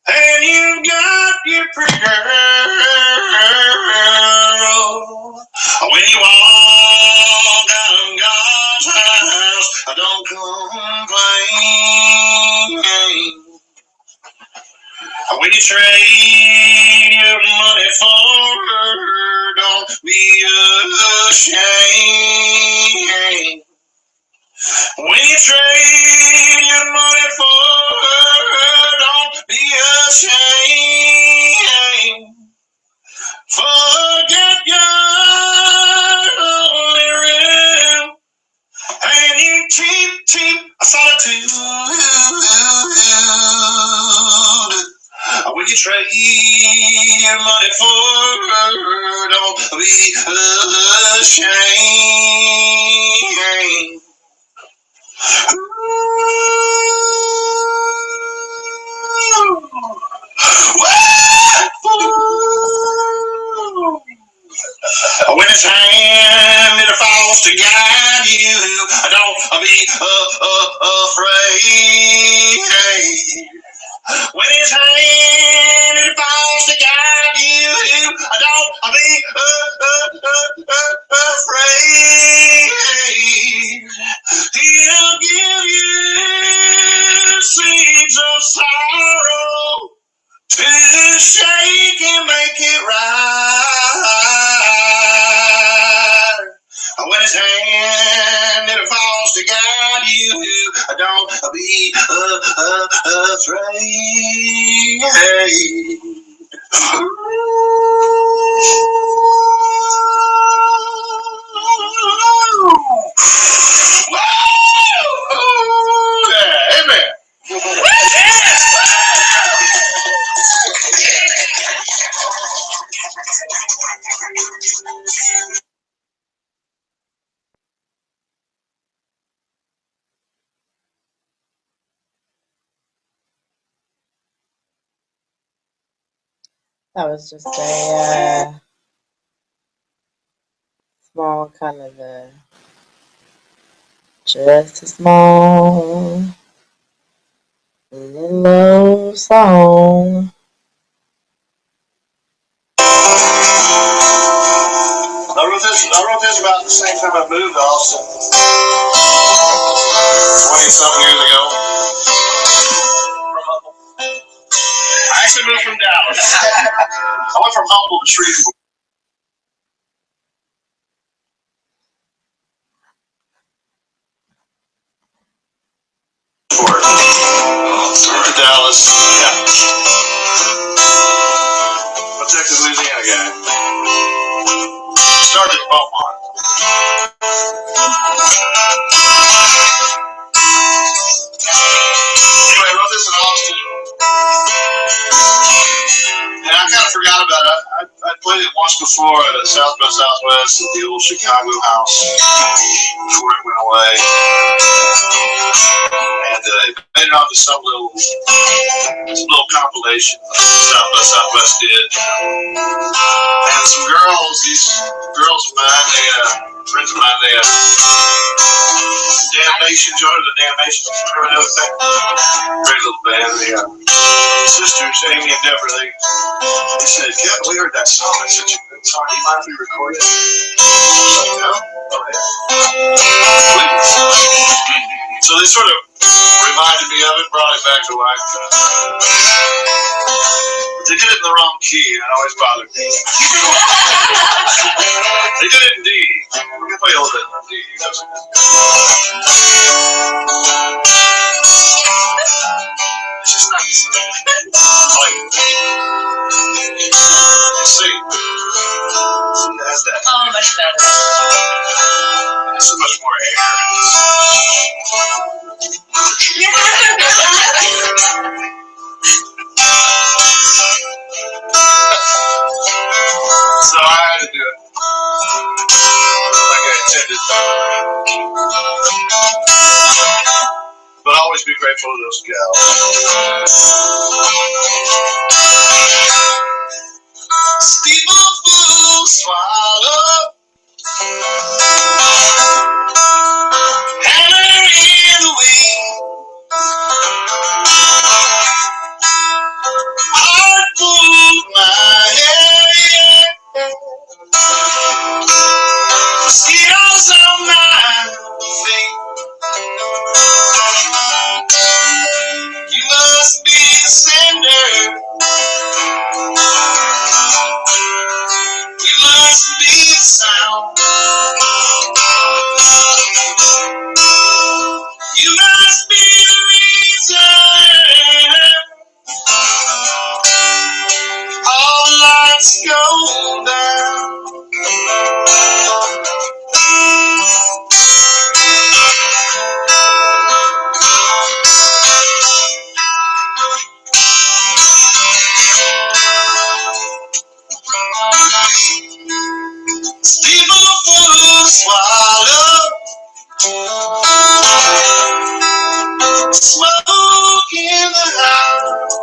and you've got your pretty girl. When you walk out of God's house, don't complain. When you trade your money for her, don't be ashamed. When you trade your money for her, don't be ashamed. Forget your lonely room and you cheap solitude. When you trade your money for her, don't be ashamed. When it's hand that falls to guide you, don't be afraid. When it's hand that falls be afraid. Yeah, amen. That was just a small kind of just a small little song. I wrote this about the same time I moved to Austin 20-something years ago. I actually moved from Dallas. I went from Humble to Shreveport. Moved to Dallas. Yeah. I'm a Texas, Louisiana guy. Started at Beaumont. Anyway, I wrote this in Austin. And I kind of forgot about it. I played it once before at a South by Southwest at the old Chicago house before it went away. And it made it onto some little compilation South by Southwest did. And some girls, these girls of mine, friends of mine, they Damnation, joined the Damnation. Remember those things? Great little band. The sisters, Amy and Deborah, they said, Kevin, we heard that song. It's such a good song. Do you mind if we record it? I was like, no? Oh, yeah. Please. So they sort of reminded me of it, brought it back to life. They did it in the wrong key, and it always bothered me. They did it in D. We can play a little bit in D. It's just not the same. Like, C. It has that. Oh, much better. It's so much more air. So I had to do it like I intended. But I'll always be grateful to those gals. Steeple full swallow, hammer in the wind, heart full my head, mosquitoes on my feet. You must be the sender. You must be the sound. You must be the reason all the lights go down. Steeple full swallow, smoke in the house,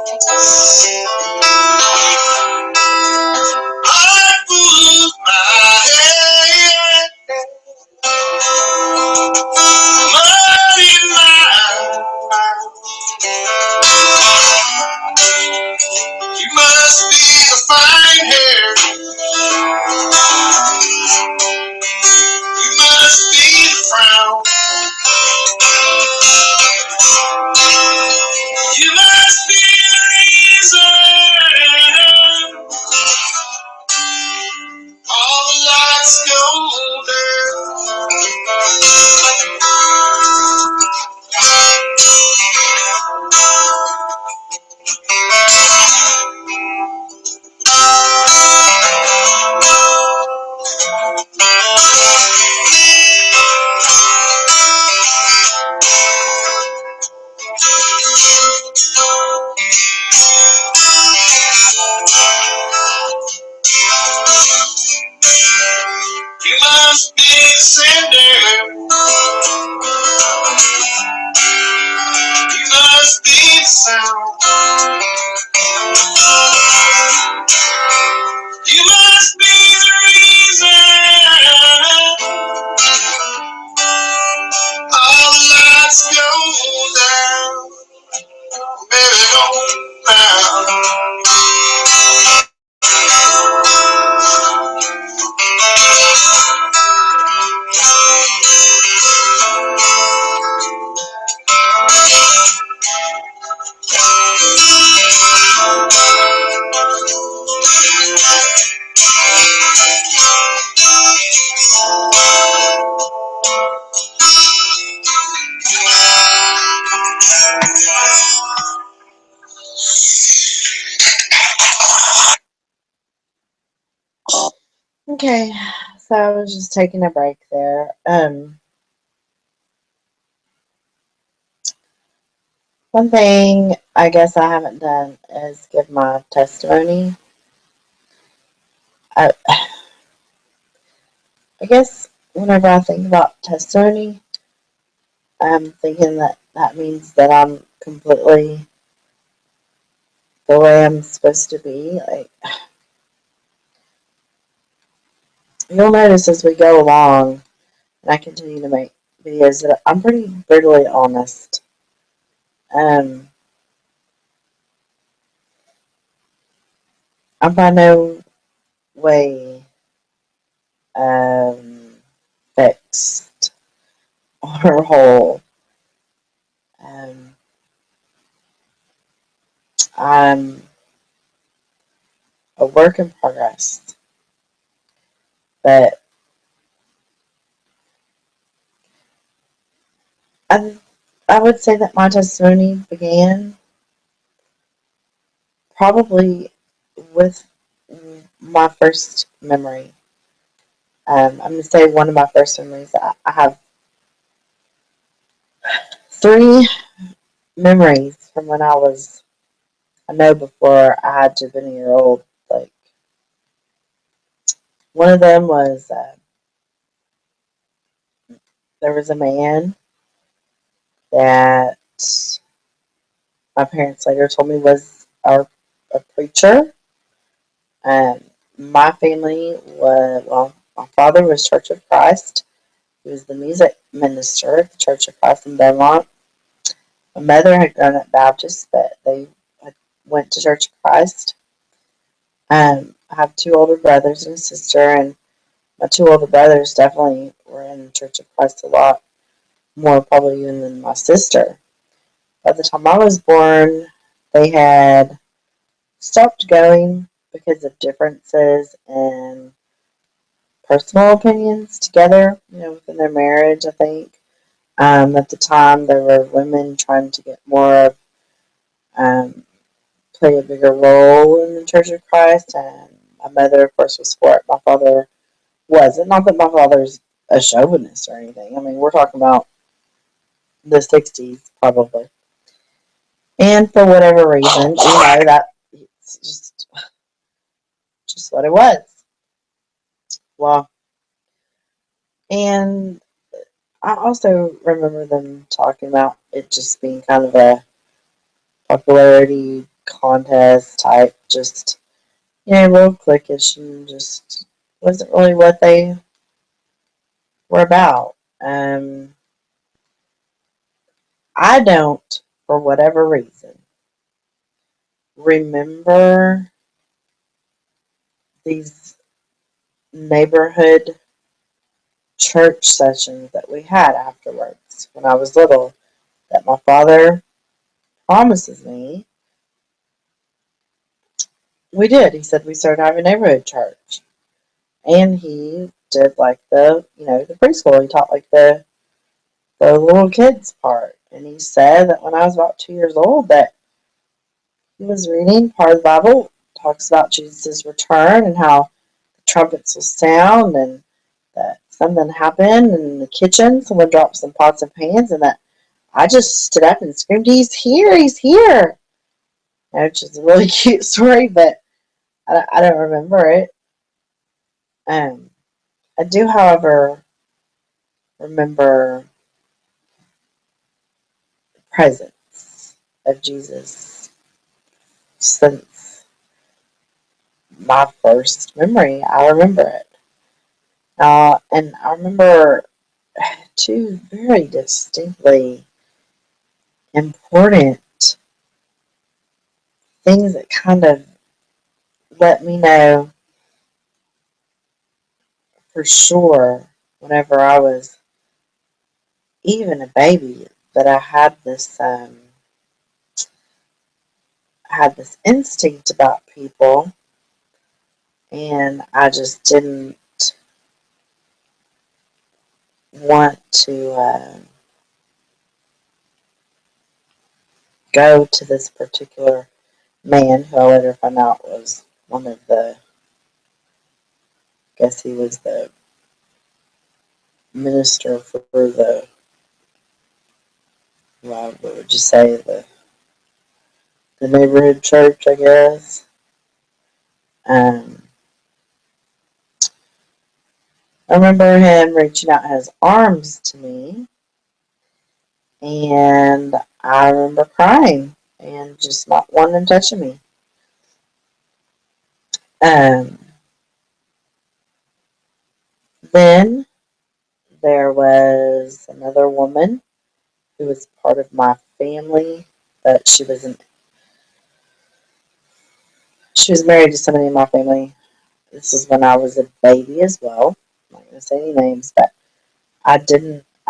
heart full of my head, mud in my mouth. You must be the fine hair. You must be the frown. You must be the reason all the lights go down. sound. You must be the reason all the lights go down. Baby, go down. Okay, so I was just taking a break there. One thing I guess I haven't done is give my testimony. I, I guess whenever I think about testimony, I'm thinking that that means that I'm completely the way I'm supposed to be. Like, you'll notice as we go along, and I continue to make videos, that I'm pretty brutally honest. Um, I'm by no way um, fixed or whole. Um, I'm a work in progress, but I, I would say that my testimony began probably with my first memory. I'm going to say one of my first memories. I have three memories from when I know before I had to have been a year old. Like, one of them was there was a man that my parents later told me was a preacher. Um, my family was, well, my father was Church of Christ. He was the music minister at the Church of Christ in Belmont. My mother had grown up Baptist, but they went to Church of Christ. I have two older brothers and a sister, and my two older brothers definitely were in the Church of Christ a lot more, probably even than my sister. By the time I was born, they had stopped going because of differences in personal opinions together, within their marriage, I think. At the time, there were women trying to get more of, um, play a bigger role in the Church of Christ, and my mother, of course, was for it. My father wasn't. Not that my father's a chauvinist or anything. I mean, we're talking about the 60s, probably. And for whatever reason, that it's just what it was. Well, and I also remember them talking about it just being kind of a popularity contest type, just, a little cliquish, and just wasn't really what they were about. I don't, for whatever reason, remember these neighborhood church sessions that we had afterwards when I was little that my father promises me we did. He said we started having neighborhood church. And he did like the preschool. He taught like the little kids part. And he said that when I was about 2 years old that he was reading part of the Bible, talks about Jesus' return and how the trumpets will sound and that something happened in the kitchen. Someone dropped some pots and pans and that I just stood up and screamed, "He's here! He's here!" Which is a really cute story, but I don't remember it. Um, I do, however, remember presence of Jesus since my first memory. I remember it. And I remember two very distinctly important things that kind of let me know for sure whenever I was even a baby that I had this instinct about people, and I just didn't want to go to this particular man who I later found out was one of the, I guess he was the minister for the, well, what would you say, the neighborhood church, I guess. Um, I remember him reaching out his arms to me, and I remember crying and just not wanting to touch me. Um, then there was another woman who was part of my family, but she was married to somebody in my family. This was when I was a baby as well. I'm not going to say any names, but I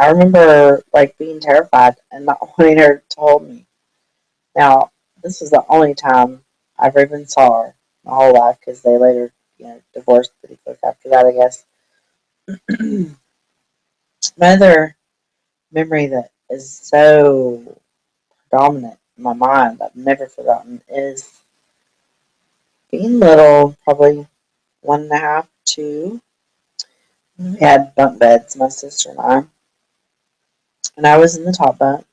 remember like being terrified and not wanting her to hold me. Now, this was the only time I ever even saw her my whole life because they later, divorced pretty quick after that, I guess. My other memory that is so dominant in my mind, I've never forgotten, is being little, probably 1.5, 2. We had bunk beds, my sister and I was in the top bunk.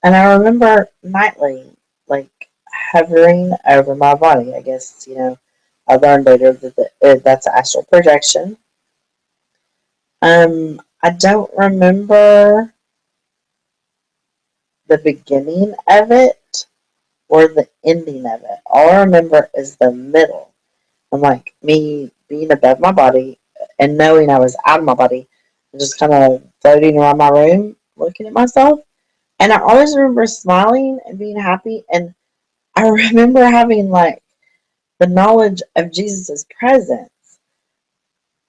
And I remember nightly, like, hovering over my body. I guess, I learned later that that's astral projection. I don't remember the beginning of it or the ending of it. All I remember is the middle. And, like, me being above my body and knowing I was out of my body and just kind of floating around my room looking at myself. And I always remember smiling and being happy. And I remember having, like, the knowledge of Jesus' presence.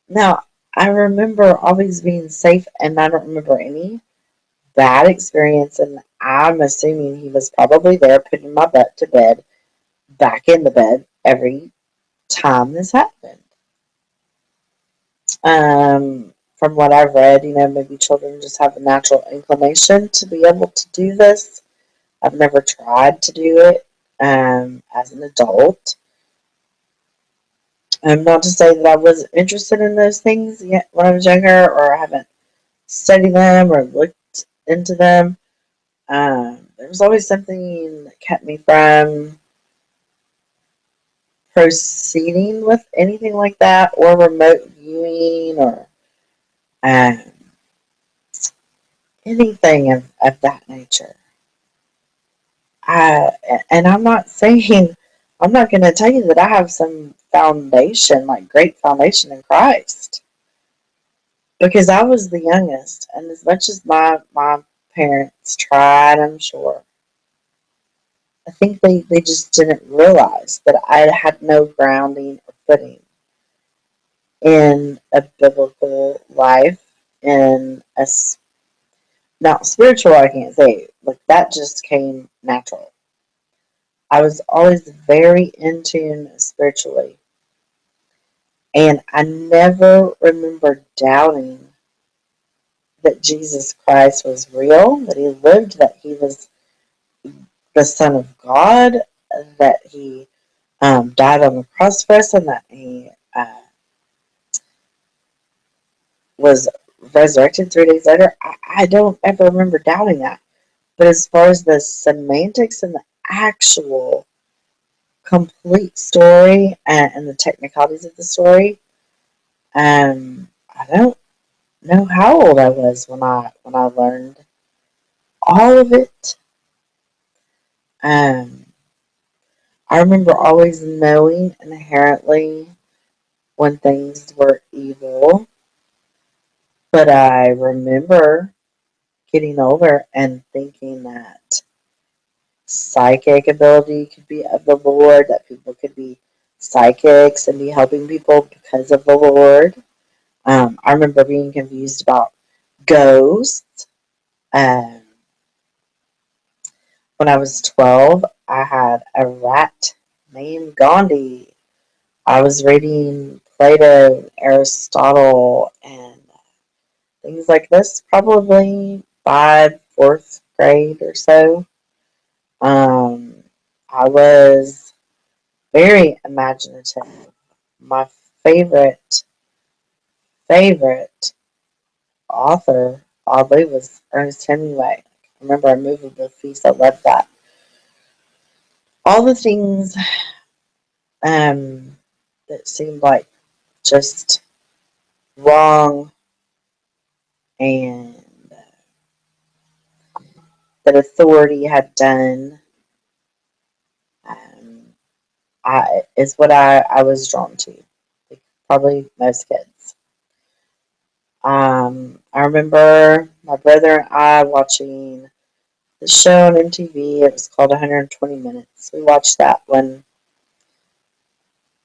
Now, I remember always being safe, and I don't remember any bad experience. And I'm assuming he was probably there putting my butt to bed, back in the bed every time this happened. From what I've read, maybe children just have a natural inclination to be able to do this. I've never tried to do it as an adult. Not to say that I was interested in those things yet when I was younger, or I haven't studied them or looked into them. There was always something that kept me from proceeding with anything like that, or remote viewing, or um, anything of that nature. And I'm not going to tell you that I have some foundation, like great foundation in Christ, because I was the youngest, and as much as my parents tried, I'm sure, I think they just didn't realize that I had no grounding or footing in a biblical life, in not spiritual, I can't say, like that just came natural. I was always very in tune spiritually. And I never remember doubting that Jesus Christ was real, that he lived, that he was the Son of God, that he died on the cross for us, and that he was resurrected 3 days later. I don't ever remember doubting that. But as far as the semantics and the actual complete story and the technicalities of the story, I don't know how old I was when I learned all of it. I remember always knowing inherently when things were evil, but I remember getting older and thinking that psychic ability could be of the Lord, that people could be psychics and be helping people because of the Lord. I remember being confused about ghosts. Um, when I was 12, I had a rat named Gandhi. I was reading Plato, Aristotle, and things like this, probably fourth grade or so. Um, I was very imaginative. My favorite favorite author, oddly, was Ernest Hemingway. I remember A Movable Feast. I loved that. All the things that seemed like just wrong and that authority had done um, is what I was drawn to. Like probably most kids. I remember my brother and I watching the show on MTV. It was called 120 Minutes. We watched that when,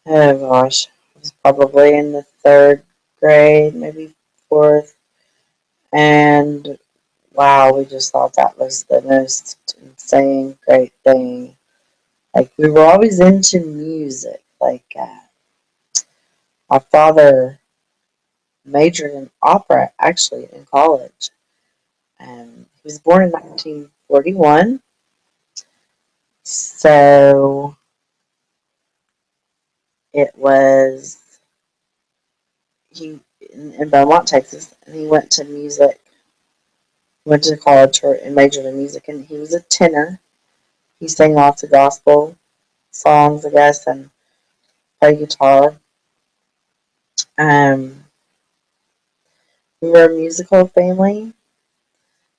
oh gosh, I was probably in the third grade, maybe fourth. And wow, we just thought that was the most insane, great thing. Like, we were always into music. Like, my father majored in opera, actually, in college. He was born in 1941. So, it was, he, in Beaumont, Texas, and he went to music, went to college and majored in music, and he was a tenor. He sang lots of gospel songs, I guess, and played guitar. Um, we were a musical family.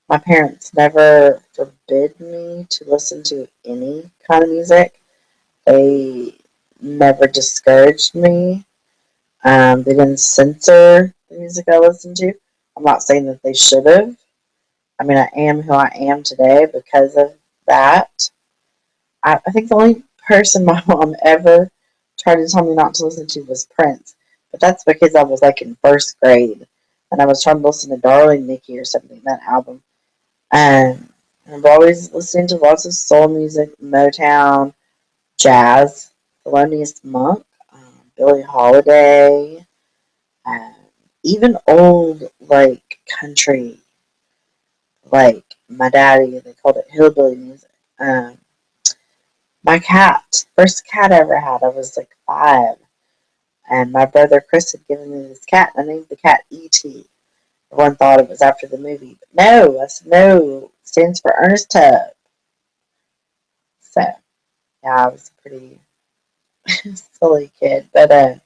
My parents never forbid me to listen to any kind of music. They never discouraged me. They didn't censor the music I listened to. I'm not saying that they should have. I mean, I am who I am today because of that. I think the only person my mom ever tried to tell me not to listen to was Prince. But that's because I was like in first grade and I was trying to listen to Darling Nikki or something, that album. And I'm always listening to lots of soul music, Motown, jazz, Thelonious Monk, Billie Holiday, um, even old like country, like my daddy. They called it hillbilly music. My cat, first cat I ever had, I was like 5, and my brother Chris had given me this cat. And I named the cat E.T. Everyone thought it was after the movie, but no, I said no. It stands for Ernest Tubb. So yeah, I was a pretty silly kid, but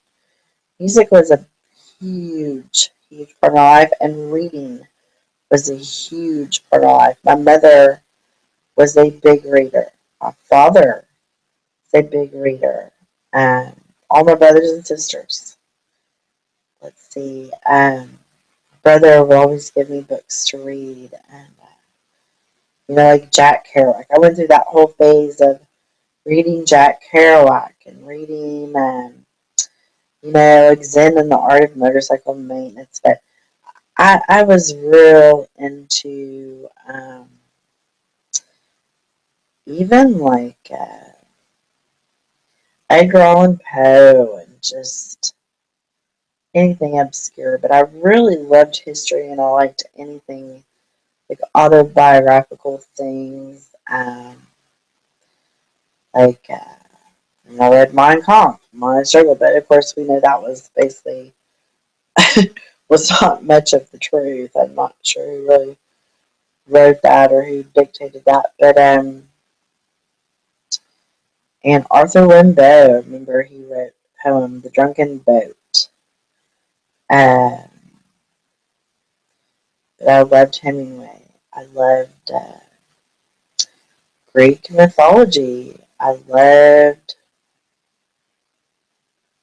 music was a huge part of my life, and reading was a huge part of my life. My mother was a big reader. My father was a big reader. Um, all my brothers and sisters. Let's see. Brother would always give me books to read, and like Jack Kerouac. I went through that whole phase of reading Jack Kerouac and reading, like Zen and the Art of Motorcycle Maintenance. But I was real into even like Edgar Allan Poe and just anything obscure. But I really loved history, and I liked anything like autobiographical things. Like I read Mein Kampf, Mein Struggle, but of course we know that was basically was not much of the truth. I'm not sure who really wrote that or who dictated that, but and Arthur Rimbaud, remember he wrote the poem The Drunken Boat. Um, but I loved Hemingway. I loved Greek mythology. I loved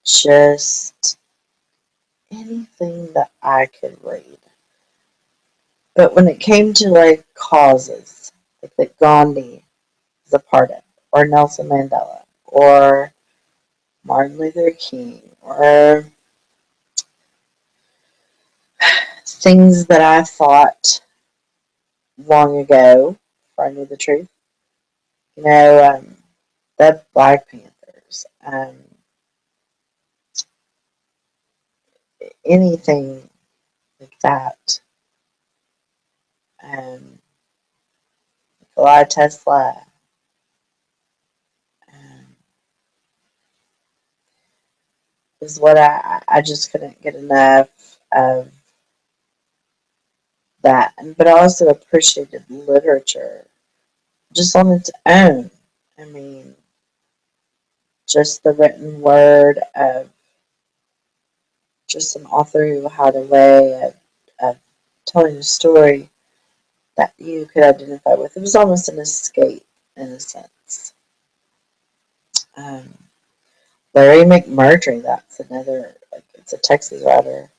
just anything that I could read. But when it came to like causes, like that Gandhi is a part of, or Nelson Mandela, or Martin Luther King, or things that I thought long ago, before I knew the truth, you know, the Black Panthers, anything like that, um, Nikola Tesla, um, is what I just couldn't get enough of that. But I also appreciated literature just on its own. I mean, just the written word of just an author who had a way of telling a story that you could identify with. It was almost an escape in a sense. Um, Larry McMurtry, that's another, like, it's a Texas writer.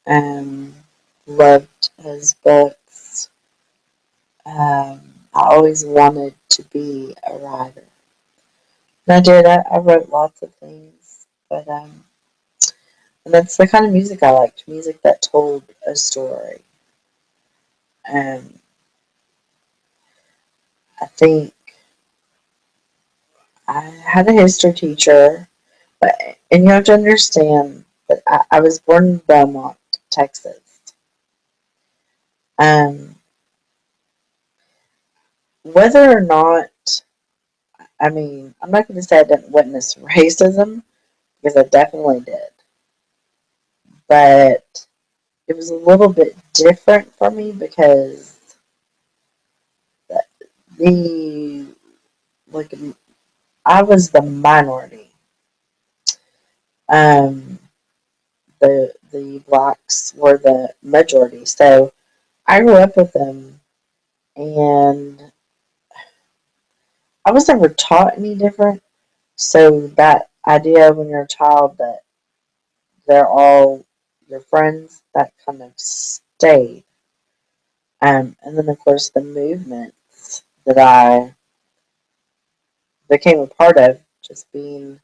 Um, Loved his books. I always wanted to be a writer. And I did. I wrote lots of things, but and that's the kind of music I liked. Music that told a story. And I think I had a history teacher, but and you have to understand that I was born in Beaumont, Texas. Um, Whether or not, I mean, I'm not going to say I didn't witness racism because I definitely did, but it was a little bit different for me because the like I was the minority. Um, the blacks were the majority, so I grew up with them, and I was never taught any different. So that idea when you're a child that they're all your friends, that kind of stayed. And then of course the movements that I became a part of, just being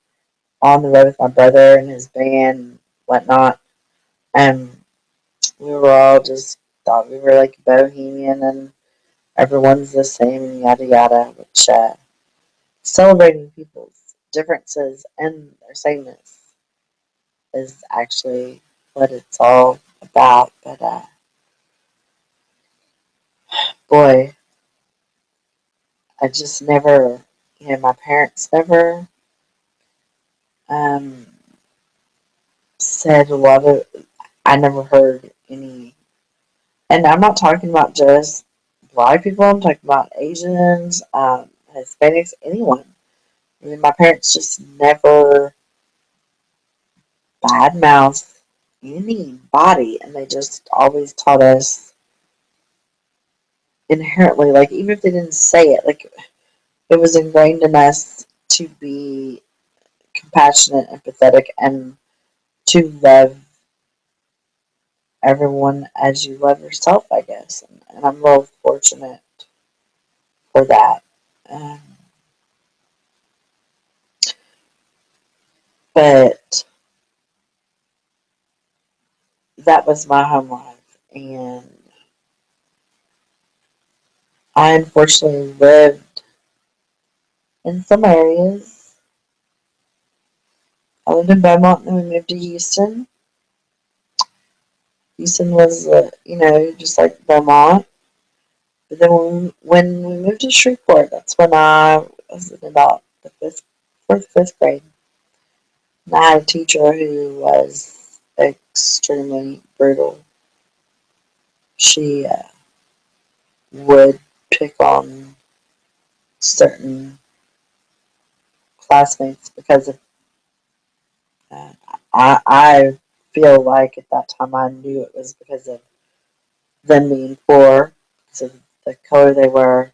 on the road with my brother and his band and whatnot. And we were all just thought we were like bohemian and everyone's the same and yada yada, which celebrating people's differences and their sameness is actually what it's all about. But boy, I just never, my parents never um, said a lot of, I never heard any, and I'm not talking about just black people, I'm talking about Asians, Hispanics, anyone. I mean, my parents just never badmouth anybody, and they just always taught us inherently, like, even if they didn't say it, like, it was ingrained in us to be compassionate, empathetic, and to love everyone as you love yourself, I guess. And I'm real fortunate for that. Um, but that was my home life. And I unfortunately lived in some areas. I lived in Beaumont and then we moved to Houston. Houston was, just like Beaumont. But then when we moved to Shreveport, that's when I was in about the fifth grade. And I had a teacher who was extremely brutal. She would pick on certain classmates because of. Uh, I feel like at that time I knew it was because of them being poor, because of the color they were.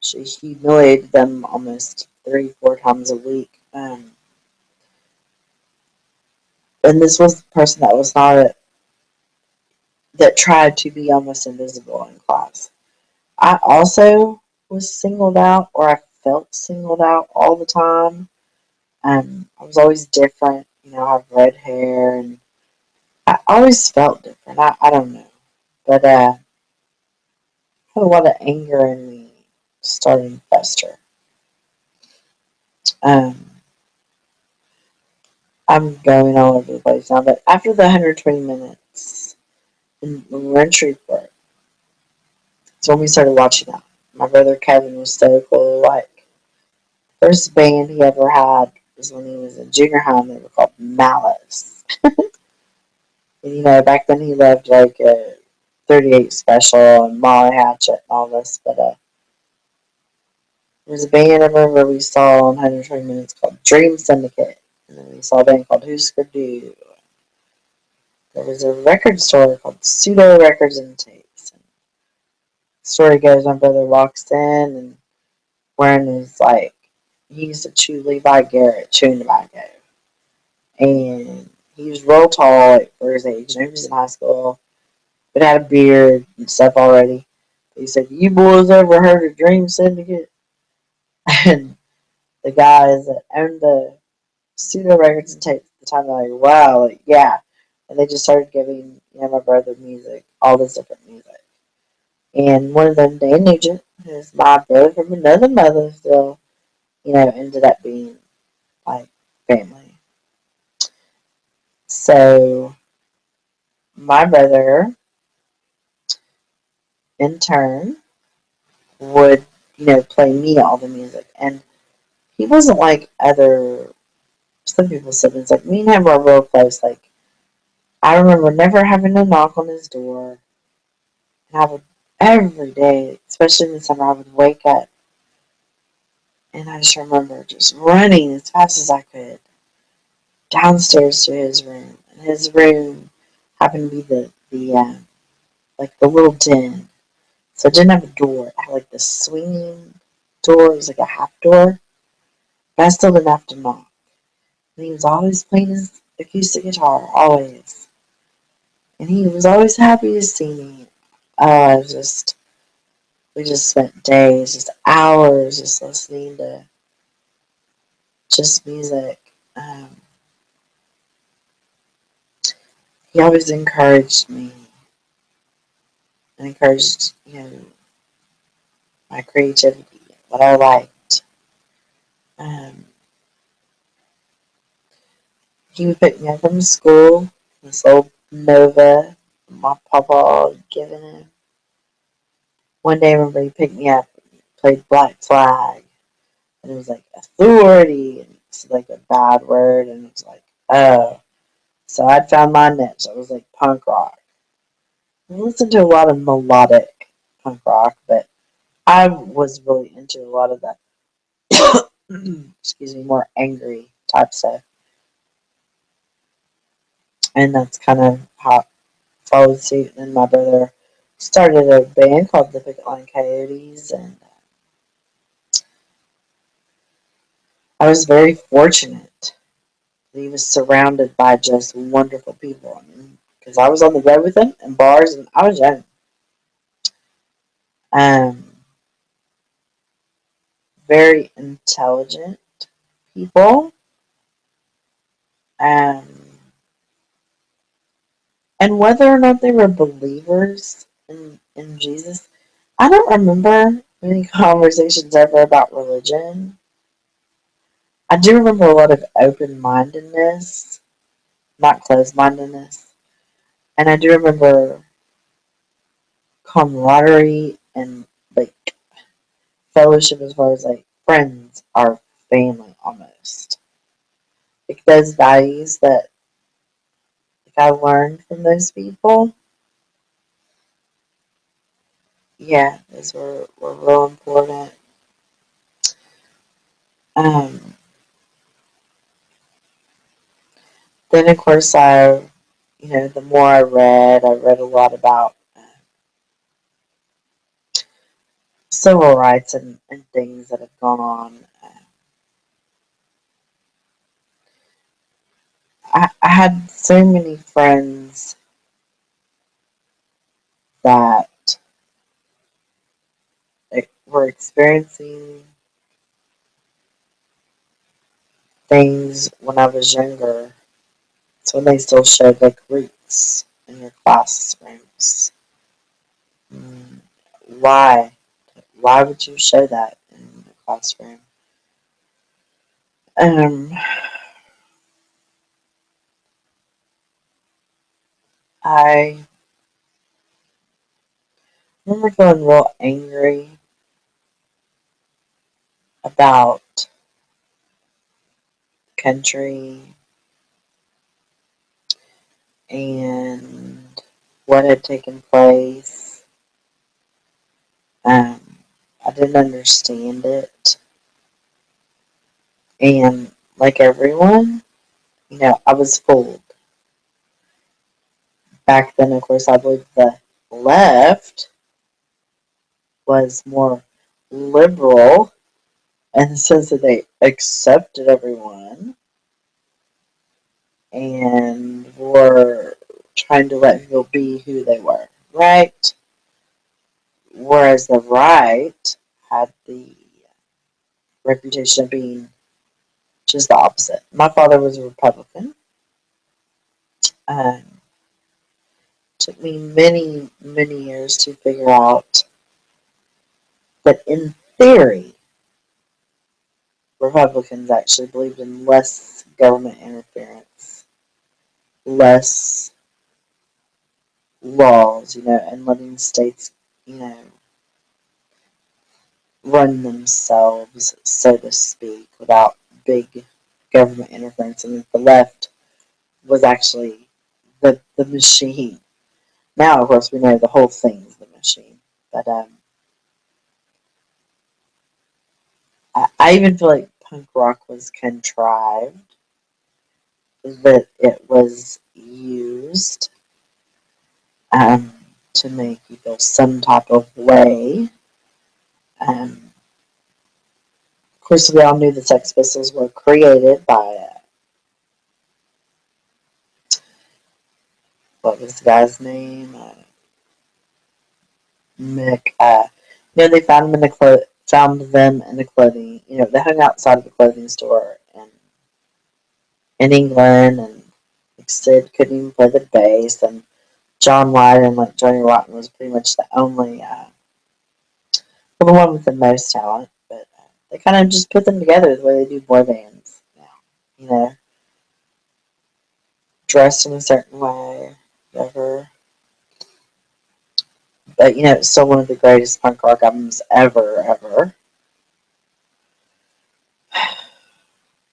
She humiliated them almost 3-4 times a week. And this was the person that was not that tried to be almost invisible in class. I also was singled out, or I felt singled out all the time. I was always different. I have red hair, and I always felt different. I don't know. But I had a lot of anger in me starting to fester. Um, I'm going all over the place now, but after the 120 minutes, when we were in Shreveport, that's when we started watching that. My brother Kevin was so cool. Like, first band he ever had was when he was in junior high, and they were called Malice. And back then he loved like 38 Special and Molly Hatchet and all this, but there was a band I remember we saw on 120 Minutes called Dream Syndicate, and then we saw a band called Husker Du. There was a record store called Pseudo Records and Tapes. And the story goes, my brother walks in and wearing his, like, he used to chew Levi Garrett chewing tobacco. And he was real tall like, for his age. And he was in high school, but had a beard and stuff already. He said, "You boys ever heard of Dream Syndicate?" And the guys that owned the Pseudo Records and Tapes at the time, they're like, "Wow, like, yeah." And they just started giving, my brother music, all this different music. And one of them, Dan Nugent, who's my brother from another mother, still, ended up being like family. So my brother, in turn, would, play me all the music. And he wasn't like other, some people's siblings. Like, me and him were real close. Like, I remember never having to knock on his door. And I would, every day, especially in the summer, I would wake up. And I just remember just running as fast as I could downstairs to his room. And his room happened to be like the little den. So it didn't have a door. It had like the swinging door. It was like a half door. But I still didn't have to knock. And he was always playing his acoustic guitar, always. And he was always happy to see me. We just spent days, just hours, just listening to just music. He always encouraged me and encouraged, my creativity, what I liked. Um, he would pick me up from school, this old Nova my papa had given him. One day I remember he picked me up and played Black Flag, and it was like authority, and it's like a bad word, and it's like, oh. So I'd found my niche. I was like punk rock. I listened to a lot of melodic punk rock, but I was really into a lot of that, excuse me, more angry type stuff. And that's kind of how it followed suit. And my brother started a band called the Picket Line Coyotes, and I was very fortunate that he was surrounded by just wonderful people. I mean, because I was on the road with him in bars, and I was young. Um, very intelligent people. Um, and whether or not they were believers in Jesus, I don't remember many conversations ever about religion. I do remember a lot of open mindedness, not closed mindedness. And I do remember camaraderie and like fellowship as far as like friends are family almost. Like those values that like, I learned from those people, yeah, those were real important. Um, then of course the more I read a lot about civil rights and things that have gone on. I had so many friends that were experiencing things when I was younger. So when they still showed like roots in your classrooms. Mm, Why? Why would you show that in the classroom? Um, I remember feeling real angry about the country and what had taken place. Um, I didn't understand it. And like everyone, I was fooled. Back then, of course, I believe the left was more liberal in the sense that they accepted everyone and were trying to let people be who they were, right? Whereas the right had the reputation of being just the opposite. My father was a Republican. Um, took me many, many years to figure out that in theory, Republicans actually believed in less government interference, less laws, and letting states, you know, run themselves, so to speak, without big government interference. And the left was actually the machine. Now, of course, we know the whole thing's the machine. But I even feel like punk rock was contrived, that it was used um, to make you feel some type of way. Of course, we all knew the Sex Pistols were created by, what was the guy's name? Mick. They found them in the clothing. They hung outside of the clothing store in England, and like Sid couldn't even play the bass, and John White and like Johnny Rotten was pretty much the only, well, the one with the most talent. But they kind of just put them together the way they do boy bands now. You know, dressed in a certain way, whatever. But it's still one of the greatest punk rock albums ever, ever.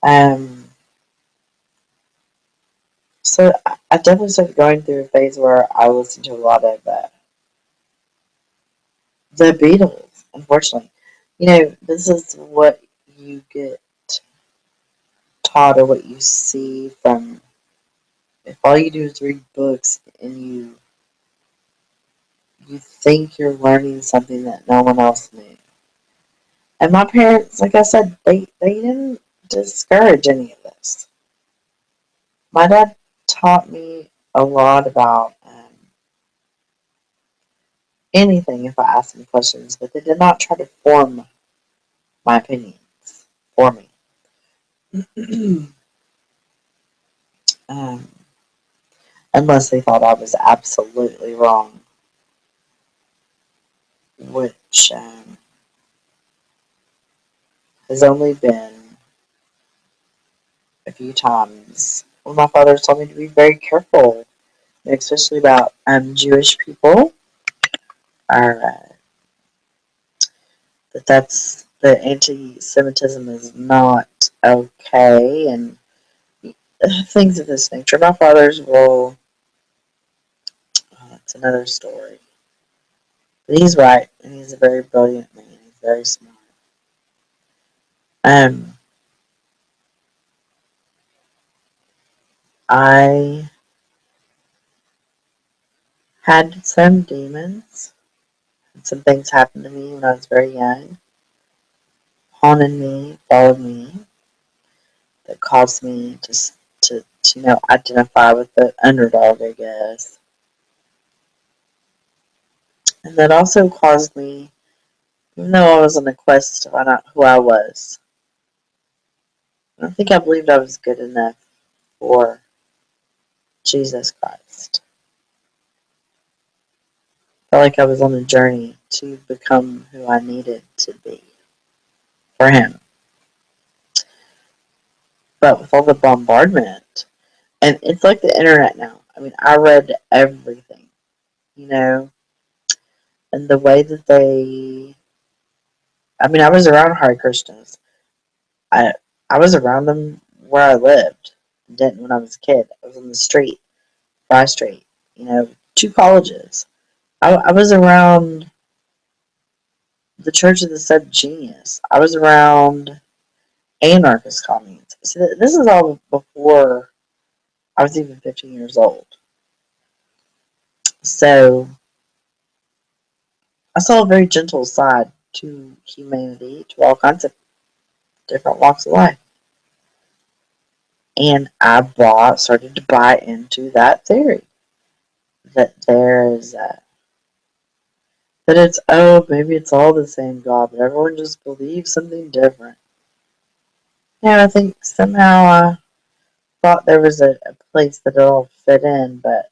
Um, so I definitely started going through a phase where I listened to a lot of the Beatles. Unfortunately, this is what you get taught or what you see from. If all you do is read books and you think you're learning something that no one else knew. And my parents, like I said, they didn't discourage any of this. My dad taught me a lot about anything if I asked him questions, but they did not try to form my opinions for me. um, unless they thought I was absolutely wrong, which has only been a few times. Well, my father told me to be very careful, especially about Jewish people, or that anti-Semitism is not okay, and things of this nature. My father's role, it's another story. But he's right, and he's a very brilliant man. He's very smart. Um, I had some demons, And some things happened to me when I was very young, haunted me, followed me, that caused me to identify with the underdog, I guess. And that also caused me, even though I was on a quest to find out who I was, I don't think I believed I was good enough for Jesus Christ. I felt like I was on a journey to become who I needed to be for Him. But with all the bombardment, and it's like the internet now. I mean, I read everything, you know, and the way that I was around Hare Krishnas. I I was around them where I lived. Didn't when I was a kid. I was on the street, Fry Street. You know, 2 colleges. I was around the Church of the Subgenius. I was around anarchist communes. See, this is all before I was even 15 years old. So I saw a very gentle side to humanity, to all kinds of different walks of life. And I started to buy into that theory that that it's, oh, maybe it's all the same God, but everyone just believes something different. Yeah, I think somehow I thought there was a place that it all fit in, but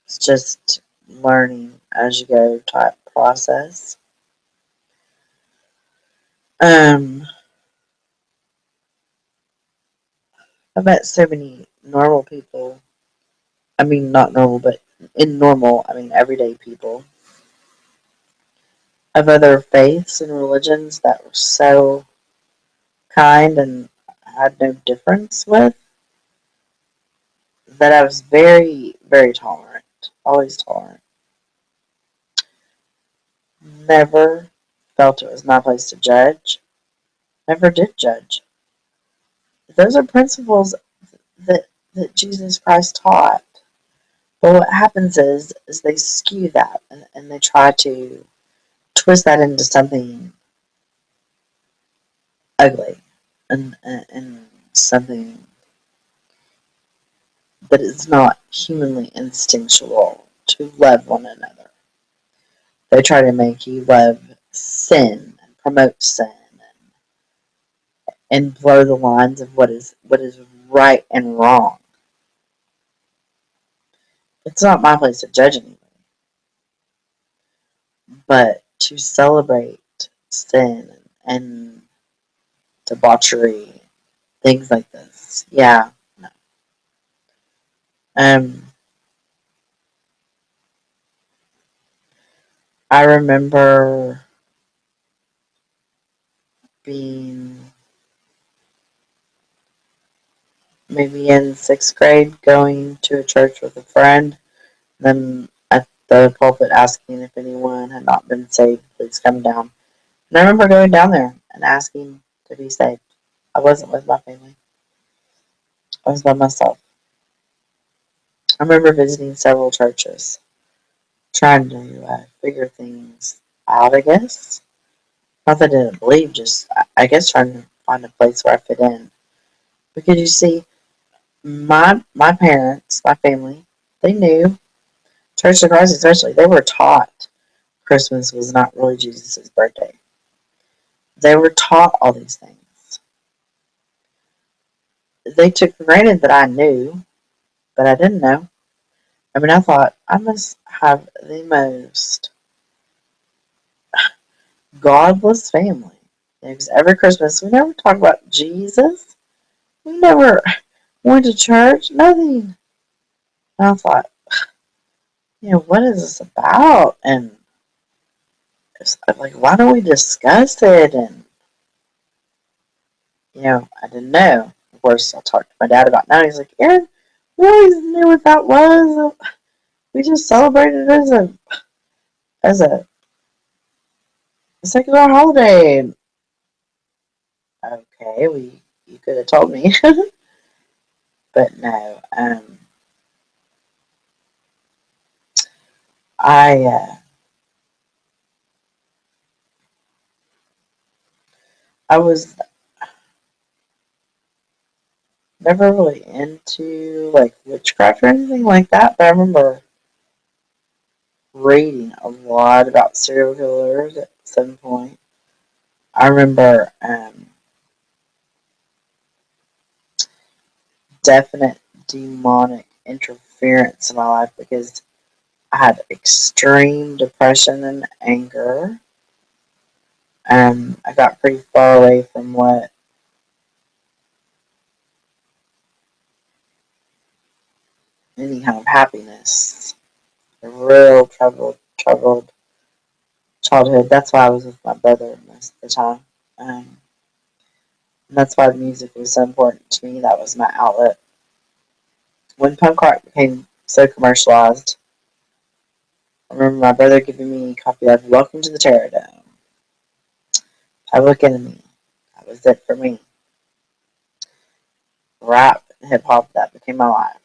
it's just learning as you go type process. Um, I've met so many normal people. I mean, not normal, but in normal, I mean, everyday people of other faiths and religions that were so kind and had no difference with, that I was very, very tolerant. Always tolerant. Never felt it was my place to judge. Never did judge. Those are principles that Jesus Christ taught. But what happens is they skew that and they try to twist that into something ugly and something that is not humanly instinctual to love one another. They try to make you love sin and promote sin and blur the lines of what is right and wrong. It's not my place to judge anybody, but to celebrate sin and debauchery, things like this. Yeah, no. Um, I remember being maybe in 6th grade, going to a church with a friend, then at the pulpit asking if anyone had not been saved, please come down. And I remember going down there and asking to be saved. I wasn't with my family. I was by myself. I remember visiting several churches, trying to figure things out, I guess. Not that I didn't believe, just, I guess, trying to find a place where I fit in. Because you see, my parents, my family, they knew, Church of Christ especially, they were taught Christmas was not really Jesus' birthday. They were taught all these things. They took for granted that I knew, but I didn't know. I mean, I thought I must have the most godless family. Because every Christmas, we never talk about Jesus. We never went to church. Nothing. And I thought, what is this about? And it's like, why don't we discuss it? And, I didn't know. Of course, I talked to my dad about it now. He's like, Aaron, we always knew what that was. We just celebrated it as a secular holiday. And, okay, you could have told me. But no, I was never really into like witchcraft or anything like that, but I remember reading a lot about serial killers at some point. I remember definite demonic interference in my life because I had extreme depression and anger. I got pretty far away from what any kind of happiness. A real troubled childhood. That's why I was with my brother most of the time. And that's why music was so important to me. That was my outlet. When punk rock became so commercialized, I remember my brother giving me a copy of Welcome to the Terror Dome, Public Enemy. That was it for me. Rap and hip hop, that became my life.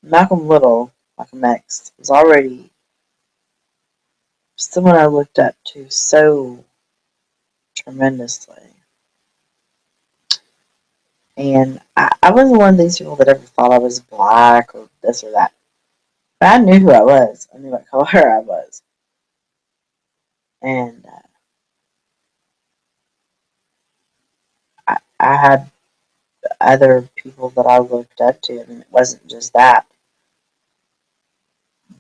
Malcolm X, was already someone I looked up to so tremendously. And I wasn't one of these people that ever thought I was black or this or that. But I knew who I was. I knew what color I was. And I had other people that I looked up to. I mean, it wasn't just that.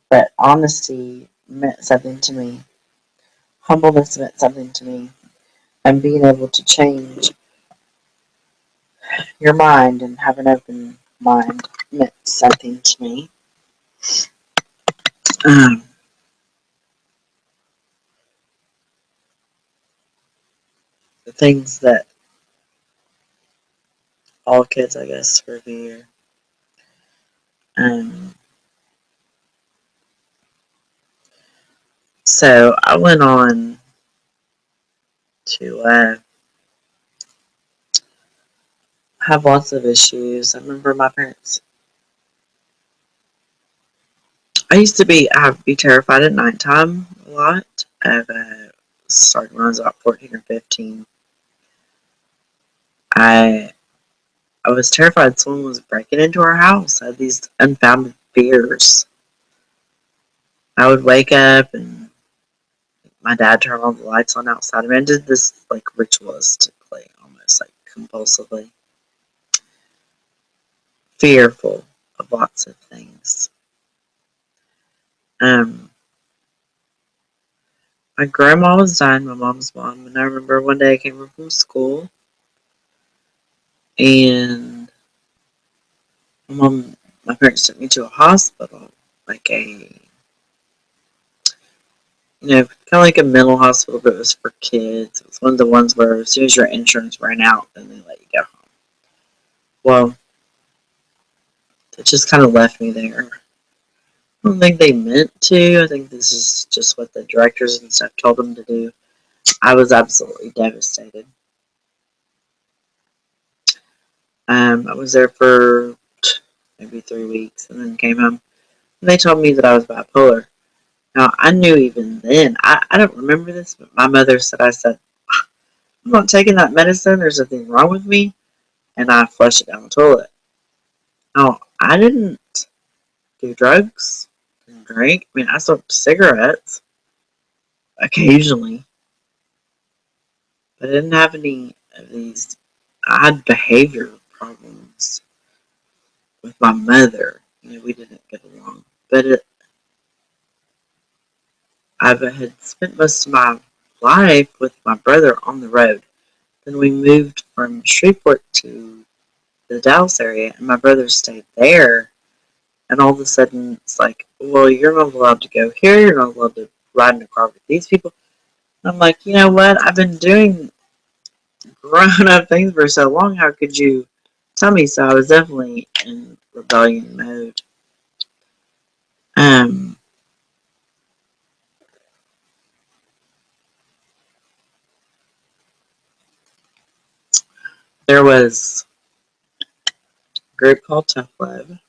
But honesty meant something to me. Humbleness meant something to me. And being able to change your mind and have an open mind meant something to me. Um, the things that all kids, I guess, revere. Um, so I went on to have lots of issues. I remember my parents. I used to be terrified at nighttime a lot. Starting when I was about 14 or 15. I I was terrified someone was breaking into our house. I had these unfounded fears. I would wake up and my dad turned all the lights on outside. I mean, I did this like ritualistically, almost like compulsively. Fearful of lots of things. Um, my grandma was dying, my mom's mom, and I remember one day I came home from school and my parents took me to a hospital, like kind of like a mental hospital, but it was for kids. It was one of the ones where as soon as your insurance ran out, then they let you go home. Well, it just kind of left me there. I don't think they meant to. I think this is just what the directors and stuff told them to do. I was absolutely devastated. I was there for maybe 3 weeks and then came home. And they told me that I was bipolar. Now, I knew even then, I don't remember this, but my mother said, I'm not taking that medicine. There's something wrong with me. And I flushed it down the toilet. Now, I didn't do drugs, didn't drink. I mean, I smoked cigarettes occasionally, but I didn't have any of these. I had behavior problems with my mother. We didn't get along. But I had spent most of my life with my brother on the road. Then we moved from Shreveport to the Dallas area, and my brother stayed there. And all of a sudden, it's like, well, you're not allowed to go here. You're not allowed to ride in a car with these people. And I'm like, you know what? I've been doing grown-up things for so long. How could you tell me so? I was definitely in rebellion mode. Um, there was a group called Tough Love.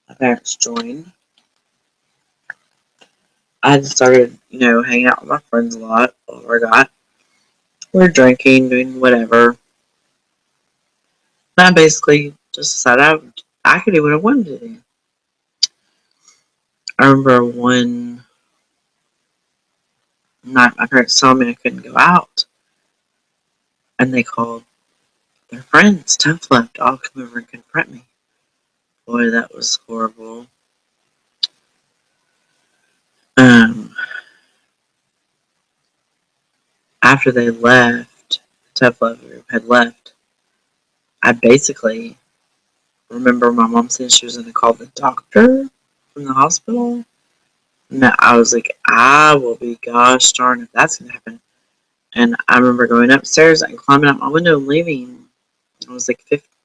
I parents joined, I just started, hanging out with my friends a lot. Over got, we're drinking, doing whatever. And I basically just decided I could do what I wanted to do. I remember one night my parents told me I couldn't go out, and they called their friends, tough love, to all come over and confront me. Boy, that was horrible. After they left, tough love group had left, I basically remember my mom saying she was going to call the doctor from the hospital. And I was like, I will be gosh darn if that's going to happen. And I remember going upstairs and climbing out my window and leaving. I was like 15,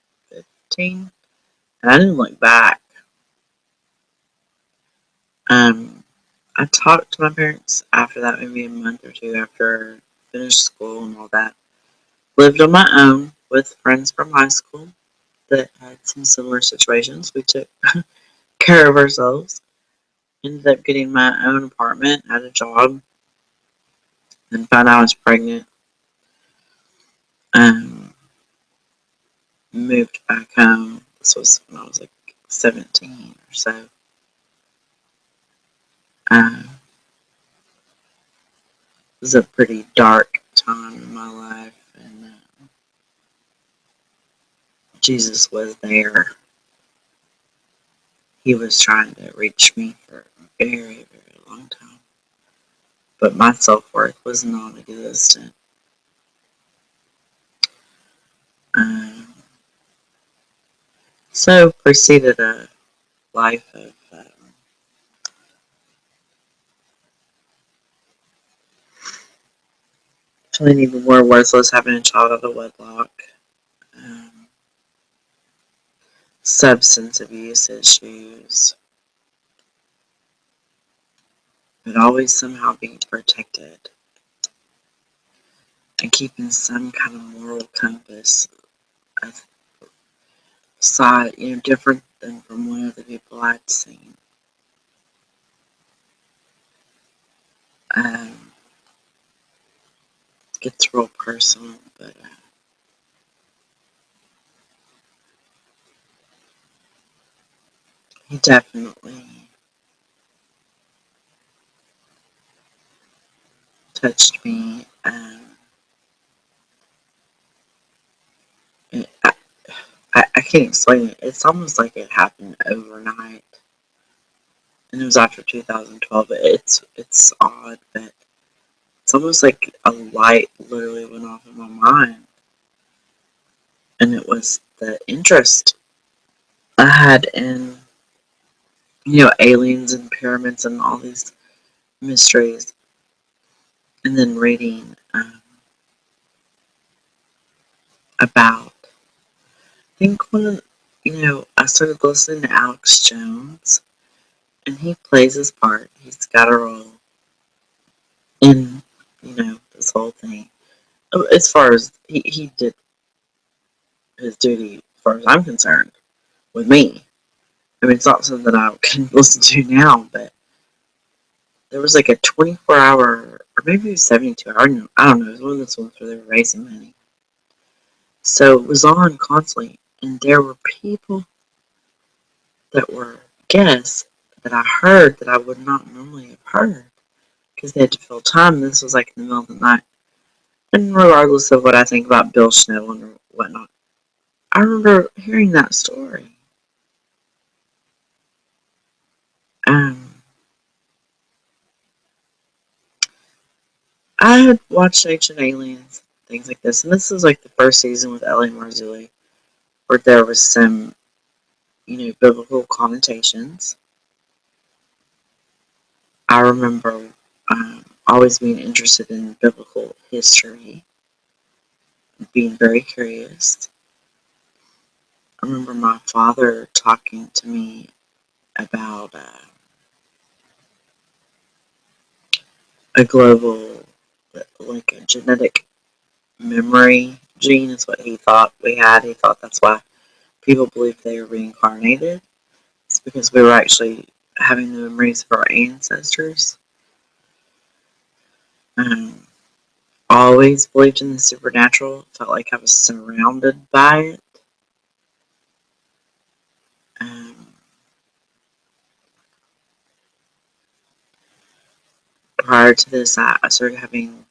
and I didn't look back. I talked to my parents after that, maybe a month or two after I finished school and all that. Lived on my own with friends from high school that had some similar situations. We took care of ourselves. Ended up getting my own apartment, had a job, then found out I was pregnant. Moved back home. This was when I was like 17 or so. It was a pretty dark time in my life, and Jesus was there. He was trying to reach me for a very, very long time. But my self-worth was non-existent. So proceeded a life of feeling even more worthless, having a child out of wedlock, substance abuse issues, but always somehow being protected and keeping some kind of moral compass aside, different than from what other people I'd seen. Gets real personal, but he definitely touched me. I can't explain it. It's almost like it happened overnight, and it was after 2012. It's odd, but it's almost like a light literally went off in my mind, and it was the interest I had in aliens and pyramids and all these mysteries, and then reading about. I think I started listening to Alex Jones, and he plays his part. He's got a role in this whole thing. As far as he did his duty, as far as I'm concerned, with me. I mean, it's not something that I can listen to now, but there was like a 24-hour, or maybe 72-hour, I don't know, it was one of those ones where they were raising money. So it was on constantly, and there were people that were guests that I heard that I would not normally have heard, because they had to fill time, and this was like in the middle of the night. And regardless of what I think about Bill Schnell and whatnot, I remember hearing that story. I had watched Ancient Aliens, things like this, and this was like the first season with Ellie Marzulli, where there was some, biblical connotations. I remember always being interested in biblical history, being very curious. I remember my father talking to me about a global, like a genetic memory gene is what he thought we had. He thought that's why people believed they were reincarnated. It's because we were actually having the memories of our ancestors. Always believed in the supernatural. Felt like I was surrounded by it. Prior to this, I started having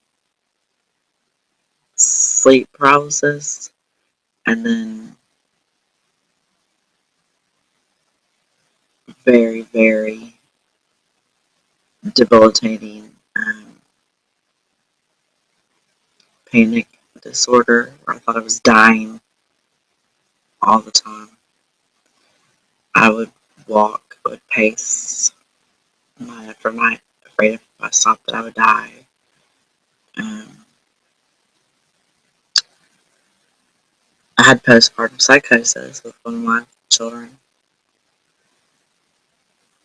sleep paralysis, and then very, very debilitating panic disorder where I thought I was dying all the time. I would walk, I would pace night after night, afraid if I stopped that I would die. I had postpartum psychosis with one of my children.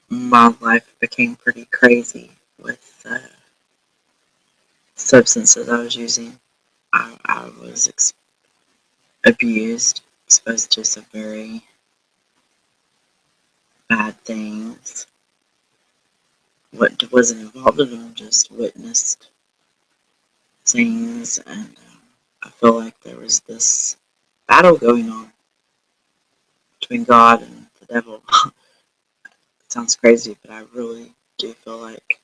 My life became pretty crazy with substances I was using. I was abused, exposed to some very bad things. What wasn't involved in them, just witnessed things, and I feel like there was this battle going on between God and the devil. It sounds crazy, but I really do feel like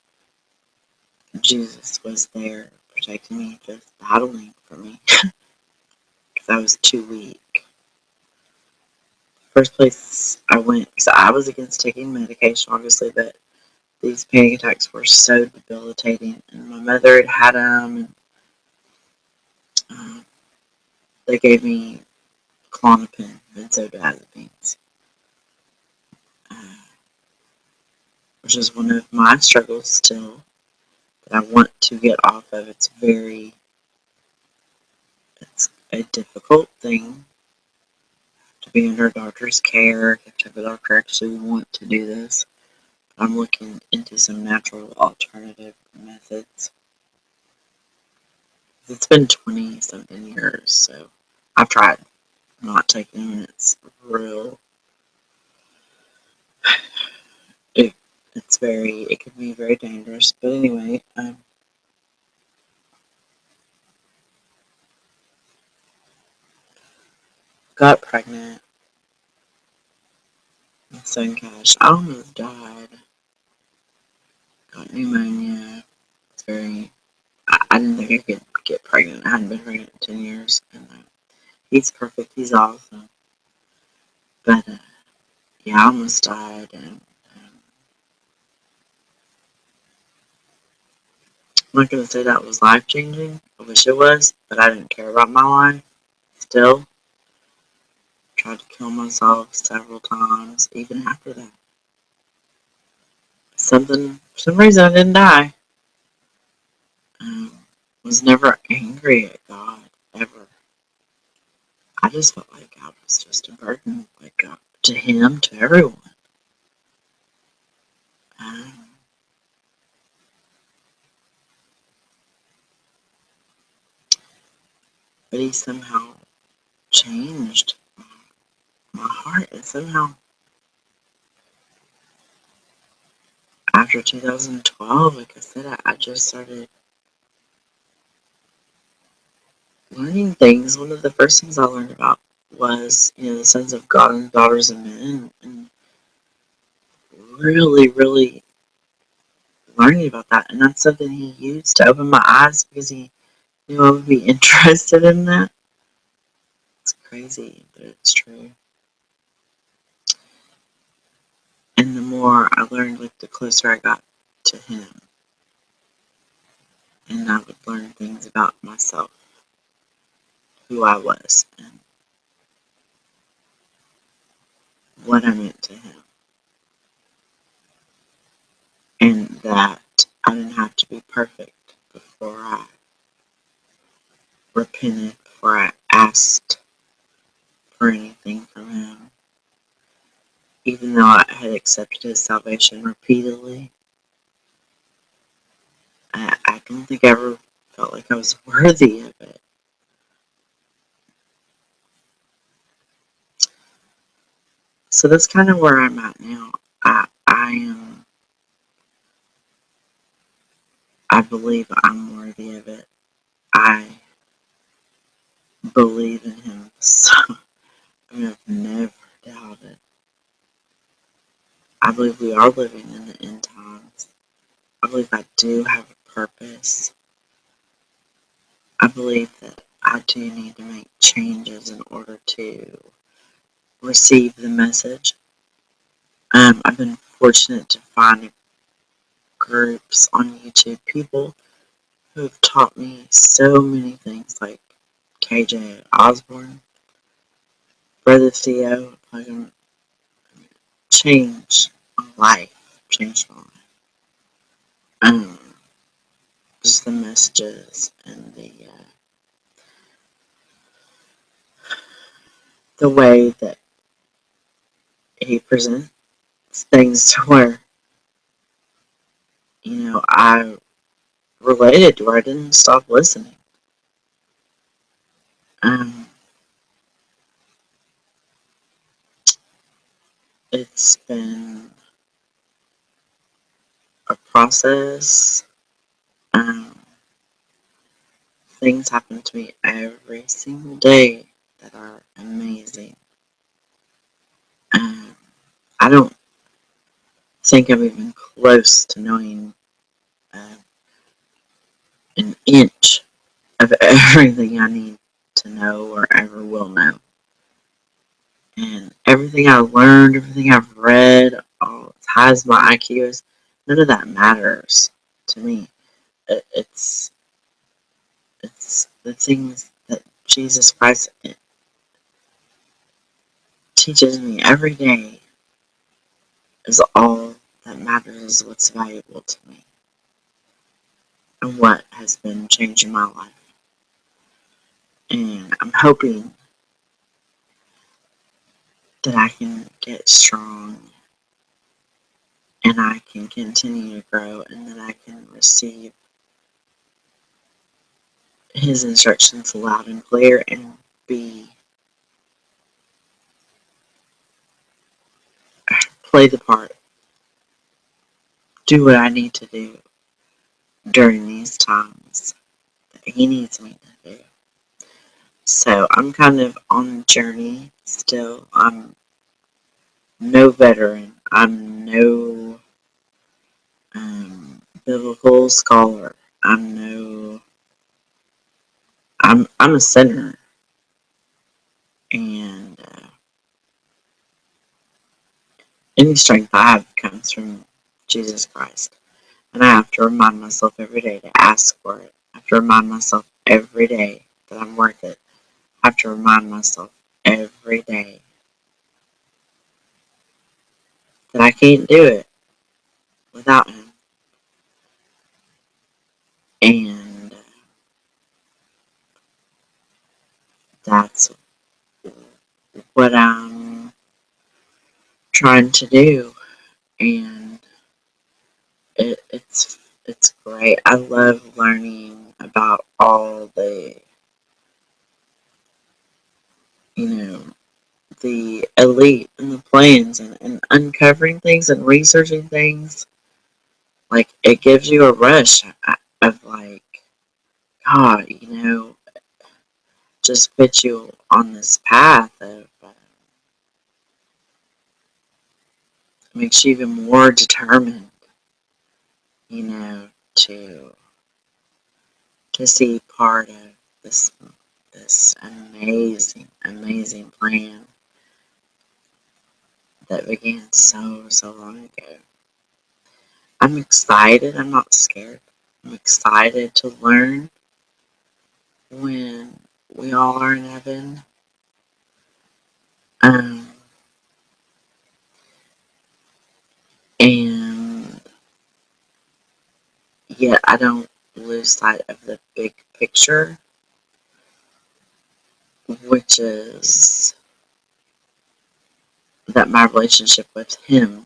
Jesus was there protecting me, just battling for me, because I was too weak. First place I went, because I was against taking medication, obviously, but these panic attacks were so debilitating, and my mother had them, and they gave me Klonopin, benzodiazepines, which is one of my struggles still that I want to get off of. It's a difficult thing to be under a doctor's care. You have to have a doctor actually want to do this. I'm looking into some natural alternative methods. It's been 20 something years, so I've tried not taking them, and it's real. It can be very dangerous. But anyway, got pregnant. My son Cash, I almost died. Got pneumonia. It's very. I didn't think I could get pregnant. I hadn't been pregnant in 10 years, and he's perfect. He's awesome. But yeah, I almost died, and I'm not gonna say that was life changing. I wish it was, but I didn't care about my life. Still, tried to kill myself several times, even after that. For some reason, I didn't die. Was never angry at God, ever. I just felt like I was just a burden, like to Him, to everyone. But He somehow changed my heart, and somehow after 2012, like I said, I just started learning things. One of the first things I learned about was, the sons of God and daughters of men, and really, really learning about that. And that's something He used to open my eyes because He knew I would be interested in that. It's crazy, but it's true. And the more I learned, like the closer I got to Him, and I would learn things about myself, who I was, and what I meant to Him. And that I didn't have to be perfect before I repented, before I asked for anything from Him. Even though I had accepted His salvation repeatedly, I don't think I ever felt like I was worthy of it. So that's kind of where I'm at now. I believe I'm worthy of it. I believe in him. So I've never doubted. I believe we are living in the end times. I believe I do have a purpose. I believe that I do need to make changes in order to receive the message. I've been fortunate to find groups on YouTube, people who have taught me so many things, like KJ Osborne, Brother Theo, fucking changed my life, changed my life. Um, just the messages and the way that he presents things to where, I related to where I didn't stop listening. Um, it's been a process. Um, things happen to me every single day that are amazing. Um, I don't think I'm even close to knowing uh, an inch of everything I need to know or ever will know. And everything I learned, everything I've read, as high as my IQ is, none of that matters to me. It's the things that Jesus Christ teaches me every day is all that matters, is what's valuable to me and what has been changing my life. And I'm hoping that I can get strong and I can continue to grow and that I can receive his instructions loud and clear and play the part, do what I need to do during these times that he needs me to do. So I'm kind of on a journey still. I'm no veteran. I'm no biblical scholar. I'm a sinner, and any strength I have comes from Jesus Christ. And I have to remind myself every day to ask for it. I have to remind myself every day that I'm worth it. I have to remind myself every day that I can't do it without him. And that's what I'm trying to do. And it's great. I love learning about all you know, the elite and the plans and uncovering things and researching things. Like, it gives you a rush of like, God, just put you on this path of makes you even more determined, to see part of this amazing, amazing plan that began so long ago. I'm excited. I'm not scared. I'm excited to learn when we all are in heaven. Um, and yet I don't lose sight of the big picture, which is that my relationship with him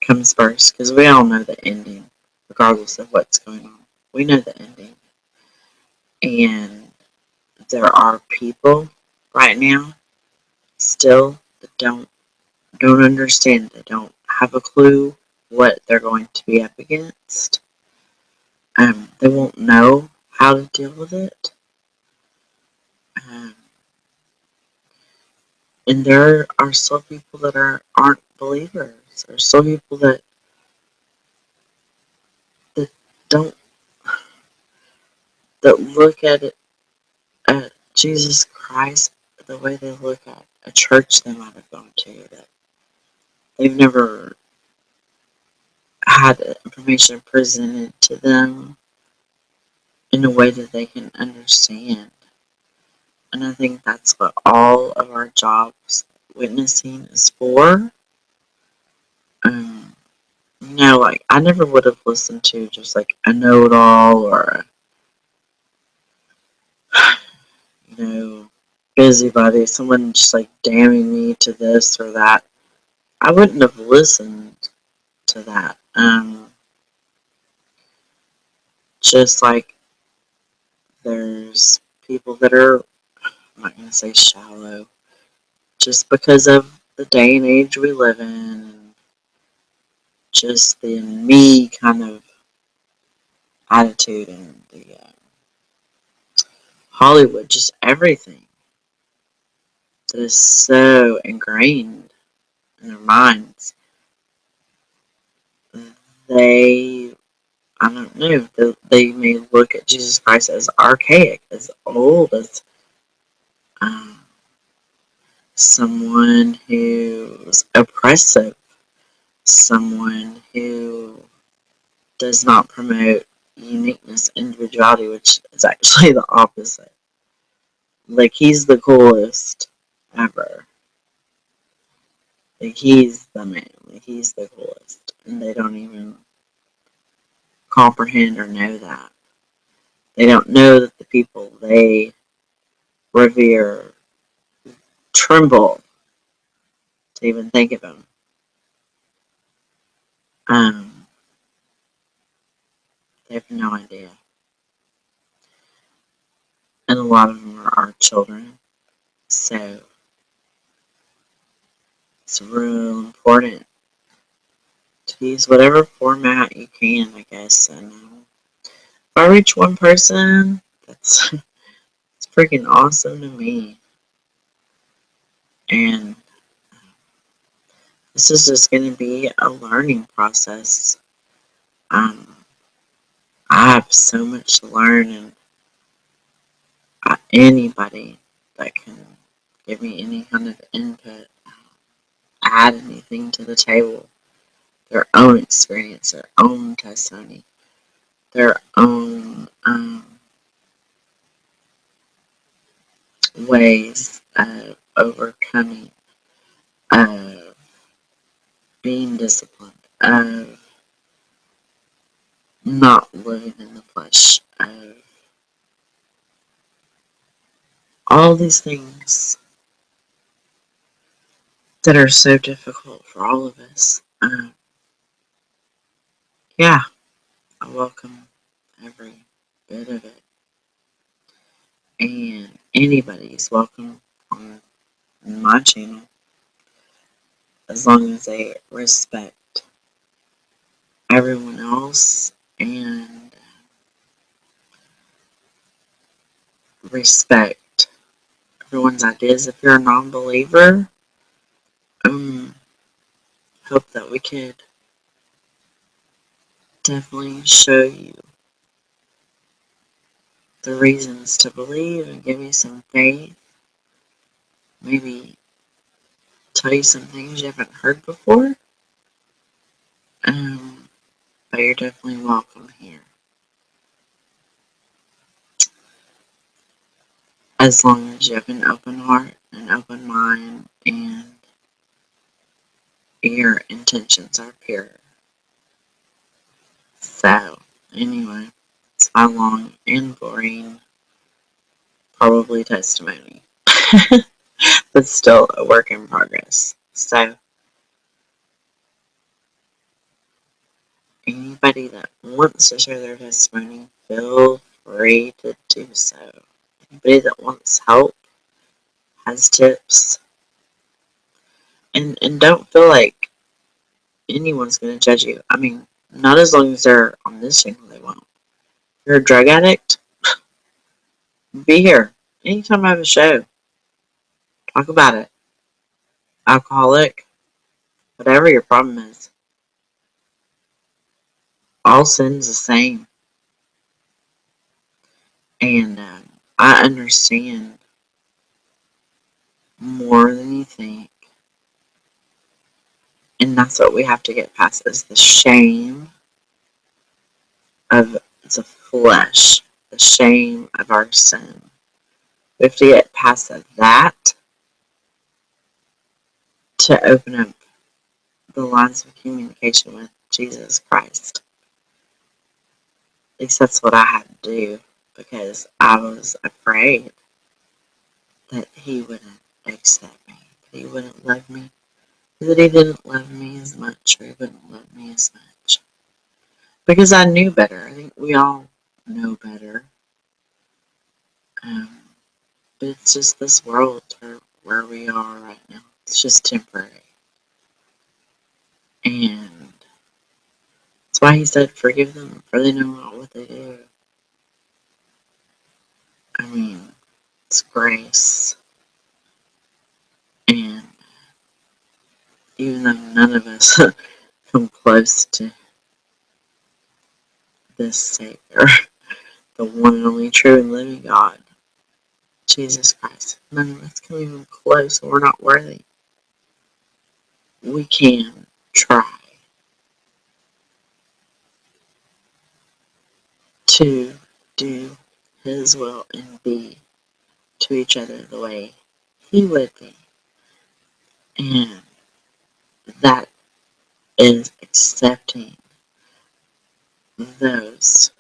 comes first, because we all know the ending, regardless of what's going on. We know the ending. And there are people right now still don't understand. They don't have a clue what they're going to be up against. They won't know how to deal with it. And there are still people that aren't believers. There's still people that don't that look at it at Jesus Christ the way they look at a church they might have gone to. That they've never had information presented to them in a way that they can understand. And I think that's what all of our jobs witnessing is for. Like I never would have listened to just like a know-it-all or busybody, someone just like damning me to this or that. I wouldn't have listened to that. Just like there's people that are, I'm not going to say shallow, just because of the day and age we live in, and just the me kind of attitude and the Hollywood, just everything that is so ingrained in their minds. They, I don't know, they may look at Jesus Christ as archaic, as old, as someone who's oppressive, someone who does not promote uniqueness, individuality, which is actually the opposite. Like, he's the coolest ever. Like, he's the man. Like, he's the coolest. And they don't even comprehend or know that. They don't know that the people they revere tremble to even think of him. They have no idea. And a lot of them are our children. So it's real important to use whatever format you can, I guess. And if I reach one person, that's it's freaking awesome to me. And this is just going to be a learning process. I have so much to learn, and anybody that can give me any kind of input, add anything to the table, their own experience, their own testimony, their own ways of overcoming, of being disciplined, of not living in the flesh, of all these things that are so difficult for all of us. Yeah, I welcome every bit of it. And anybody's welcome on my channel as long as they respect everyone else and respect everyone's ideas. If you're a non-believer, hope that we could definitely show you the reasons to believe and give you some faith. Maybe tell you some things you haven't heard before. But you're definitely welcome here. As long as you have an open heart, an open mind, and your intentions are pure. So, anyway, it's my long and boring, probably testimony. But still a work in progress. So, anybody that wants to share their testimony, feel free to do so. Anybody that wants help, has tips, And don't feel like anyone's going to judge you. I mean, not as long as they're on this channel, they won't. If you're a drug addict, be here. Anytime I have a show, talk about it. Alcoholic, whatever your problem is, all sin's the same. And I understand more than you think. And that's what we have to get past is the shame of the flesh, the shame of our sin. We have to get past that to open up the lines of communication with Jesus Christ. At least that's what I had to do because I was afraid that he wouldn't accept me, that he wouldn't love me, that he didn't love me as much, or he wouldn't love me as much. Because I knew better. I think we all know better. But it's just this world where we are right now. It's just temporary. And that's why he said, forgive them, for they know not what they do. I mean, it's grace. And even though none of us come close to this Savior, the one and only true and living God, Jesus Christ, none of us come even close. We're not worthy. We can try to do His will and be to each other the way He would be. And that is accepting those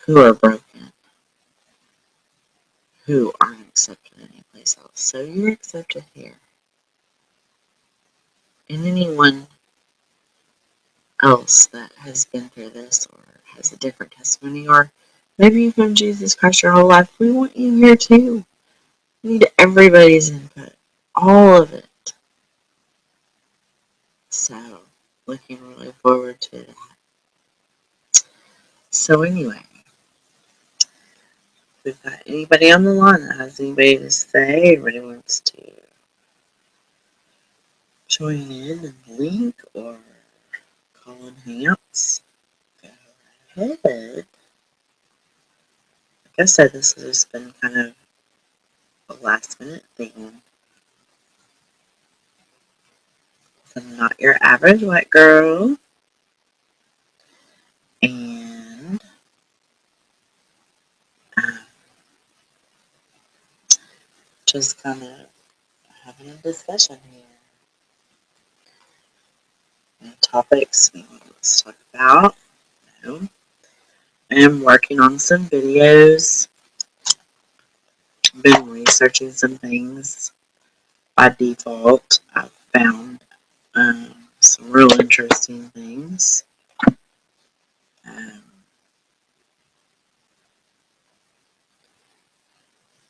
who are broken, who aren't accepted anyplace else. So you're accepted here. And anyone else that has been through this or has a different testimony, or maybe you've known Jesus Christ your whole life, we want you here too. We need everybody's input, all of it. So, looking really forward to that. So anyway, we've got anybody on the line that has anybody to say, anybody wants to join in and link or call in hangouts, go ahead. Like I said, this has just been kind of a last minute thing. I'm not your average white girl. And just kind of having a discussion here. Any topics we want to talk about? No. I am working on some videos. Been researching some things. By default, I've found some real interesting things.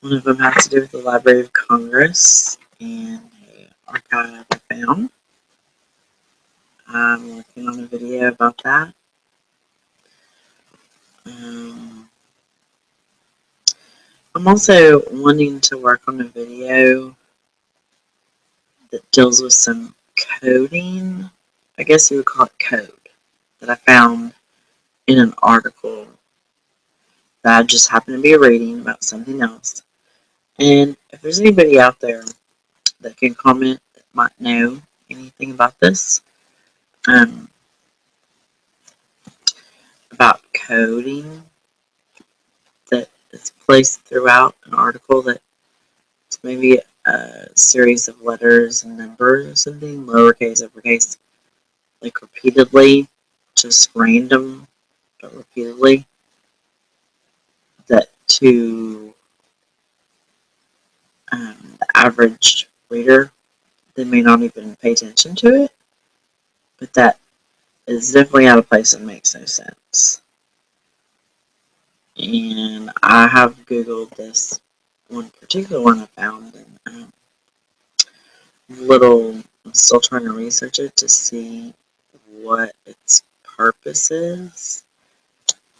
One of them has to do with the Library of Congress and an archive I found. I'm working on a video about that. I'm also wanting to work on a video that deals with some coding. I guess you would call it code that I found in an article that I just happened to be reading about something else. And if there's anybody out there that can comment that might know anything about this, about coding that is placed throughout an article that it's maybe a series of letters and numbers or something, lowercase, uppercase, like repeatedly, just random, but repeatedly, that to the average reader, they may not even pay attention to it, but that is definitely out of place and makes no sense. And I have Googled this one particular one I found, and I'm still trying to research it to see what its purpose is.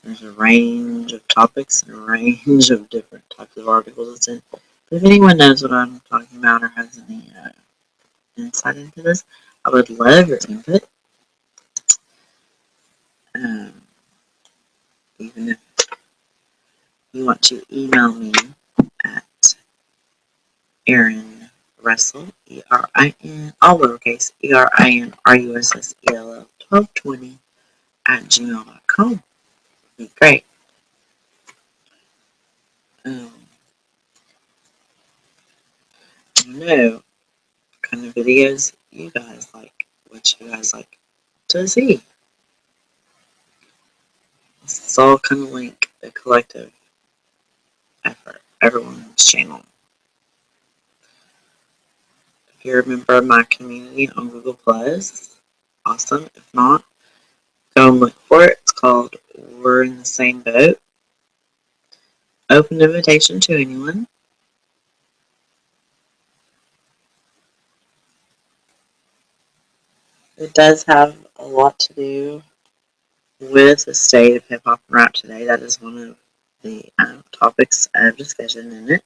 There's a range of topics and a range of different types of articles it's in. But if anyone knows what I'm talking about or has any insight into this, I would love your input. Um, even if you want to email me at Erin Russell, ERIN, all lowercase, ERINRUSSELL 1220 at gmail.com. Be great. Um, I don't know what kind of videos you guys like, what you guys like to see. It's all kind of like a collective effort, everyone's channel. If you're a member of my community on Google Plus, awesome. If not, go and look for it. It's called We're in the Same Boat. Open invitation to anyone. It does have a lot to do with the state of hip hop and rap today. That is one of the topics of discussion in it.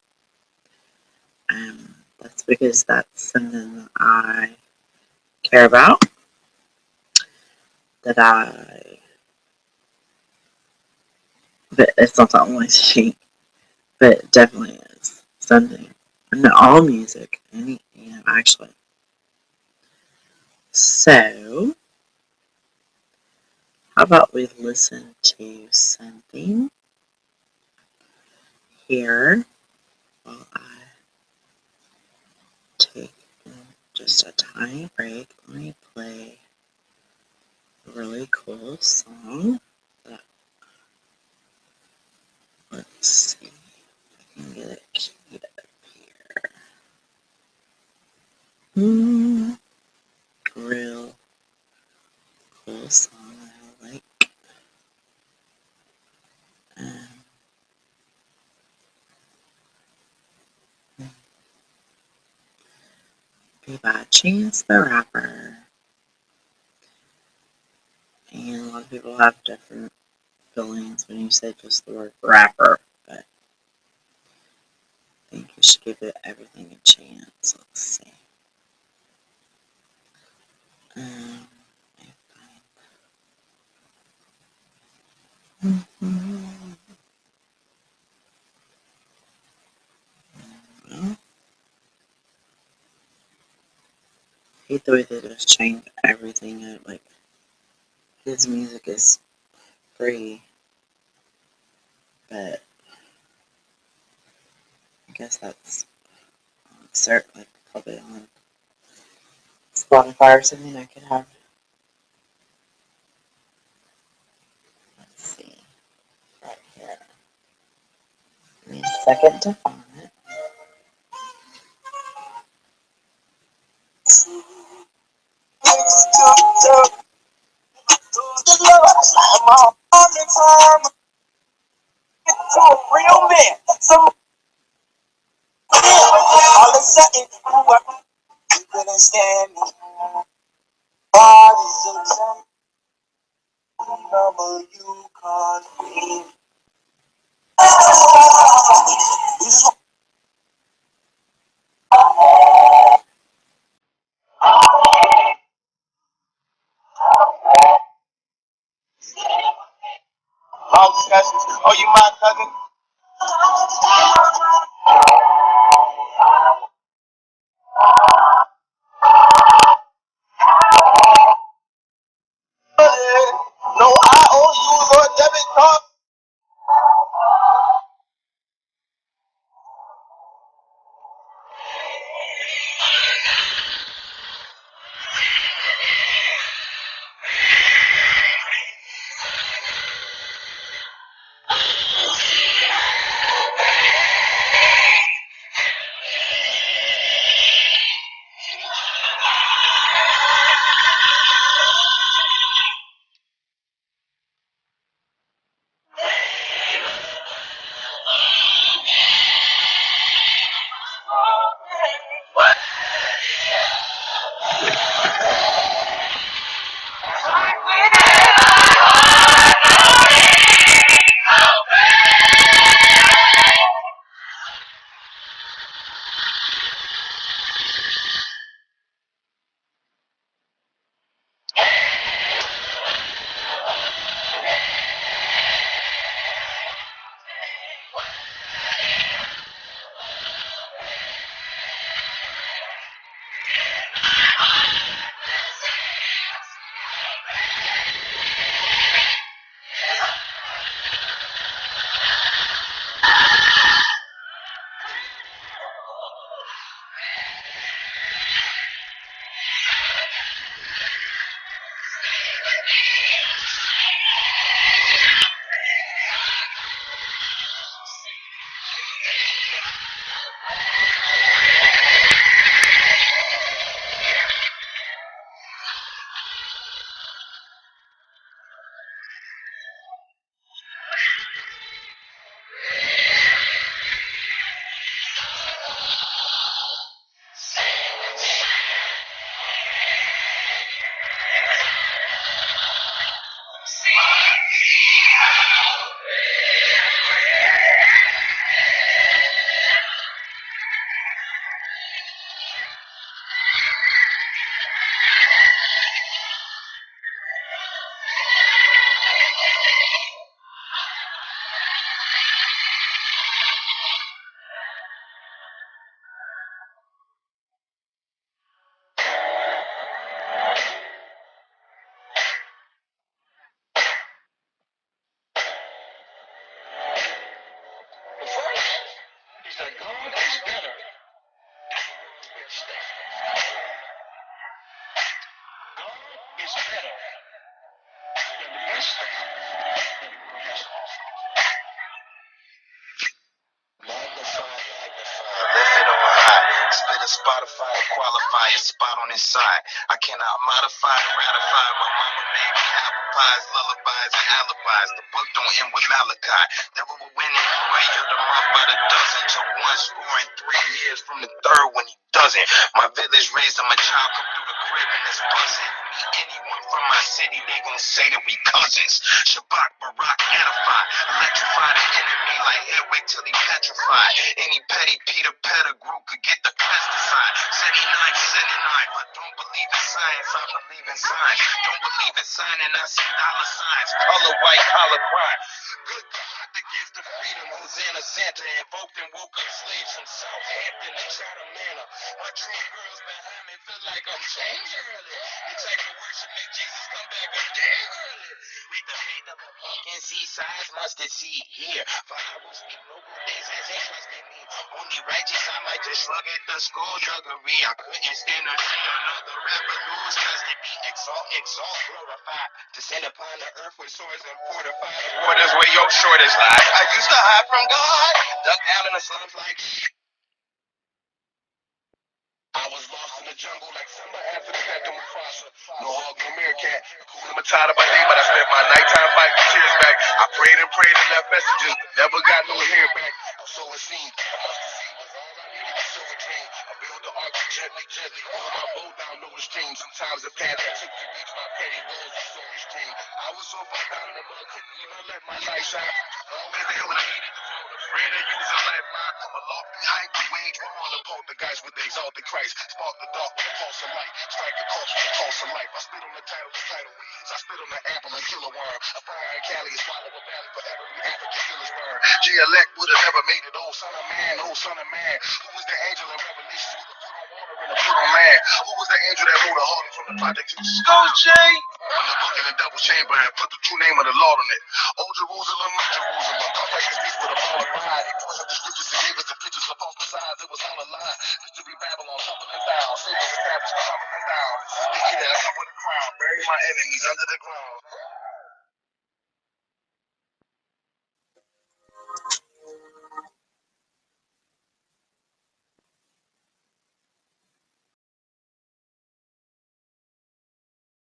That's because that's something that I care about. But it's not the only thing. But it definitely is something. And all music, actually. So, how about we listen to something here while I take just a tiny break? Let me play a really cool song. Let's see if I can get it queued up here. Real cool song I like. Be by Chance the Rapper. And a lot of people have different feelings when you say just the word rapper, but I think you should give it everything a chance. Let's see. Well, I hate the way they just changed everything up. Like, his music is free, but I guess that's certainly probably on Spotify or something I could have. Let's see. Right here. Give me a second to find it. To a real man, some all of a sudden, you couldn't stand me. Body's a number you can't read. You just long discussions. Oh, you my cousin? No, I owe you your debit card. Spotify to qualify a spot on his side. I cannot modify and ratify. My mama made me apple pies, lullabies, and alibis. The book don't end with Malachi. Never will win it. Way of the month by the dozen. Took one score in 3 years from the third when he doesn't. My village raised him a child, come through the crib and it's buzzing. You meet anyone from my city, they gon' say that we cousins. Shabak, Barack, edify. Electrify the enemy like Hedwig till he petrified. Any petty Peter Pettigrew could get the pesticide. 79, but don't believe in science, I believe in signs. Don't believe in signing, I see dollar signs. Color, white, collar, crime. Good God, that gives the freedom. Hosanna, Santa invoked and woke up slaves from Southampton and Chatham Manor. My true girls behind me feel like I'm changed early. The type of worship make Jesus come back a day early. With the faith of a pumpkin seed size mustard seed here. For I will speak noble things as he trusted me. Only righteous, I might just shrug at the skullduggery. I couldn't stand to see another rapper lose custody. Exalt, glorify. Descend upon the earth with swords and fortify the borders where your shortest lie. I used to hide from God, dug down in the slums like I was lost in the jungle like summer after the death of Mufasa. No hug, no meerkat. Hakuna Matata by day, but I spent my nighttime fighting tears back. I prayed and left messages, but never got no hair back. So it seemed. I must have seen was all I needed to show a dream. I build the ark gently, roll my boat down no stream. Sometimes the path I took to reach my petty goals was so extreme. I was so far down in the mud, couldn't even let my light shine. Always there when I needed the phone, afraid to use a lifeline. I'm a lofty height, wage war on the poltergeist with the exalted Christ. Spark the dark with a pulse of light. Strike the culture with a pulse of life. I spit on the tidal weeds. I spit on the apple and kill a worm. A fire in Cali is swallow a valley for every African village burn. G-Elect would have never made it. Oh, son of man, oh, son of man. Who was the angel in Revelations with the foot on water and the foot on man? Who was the angel that wrote a heart from the project to Go chain? On the book in the devil's chamber and put the true name of the Lord on it. Oh, Jerusalem, Jerusalem. Perfect is this with a ball of pride. He pushed up the scriptures and gave us the pictures of false messiahs. It was all a lie. Mystery Babylon, tumbling down. Satan established, tumbling down. This is the year that I come with a crown. Bury my enemies under the ground.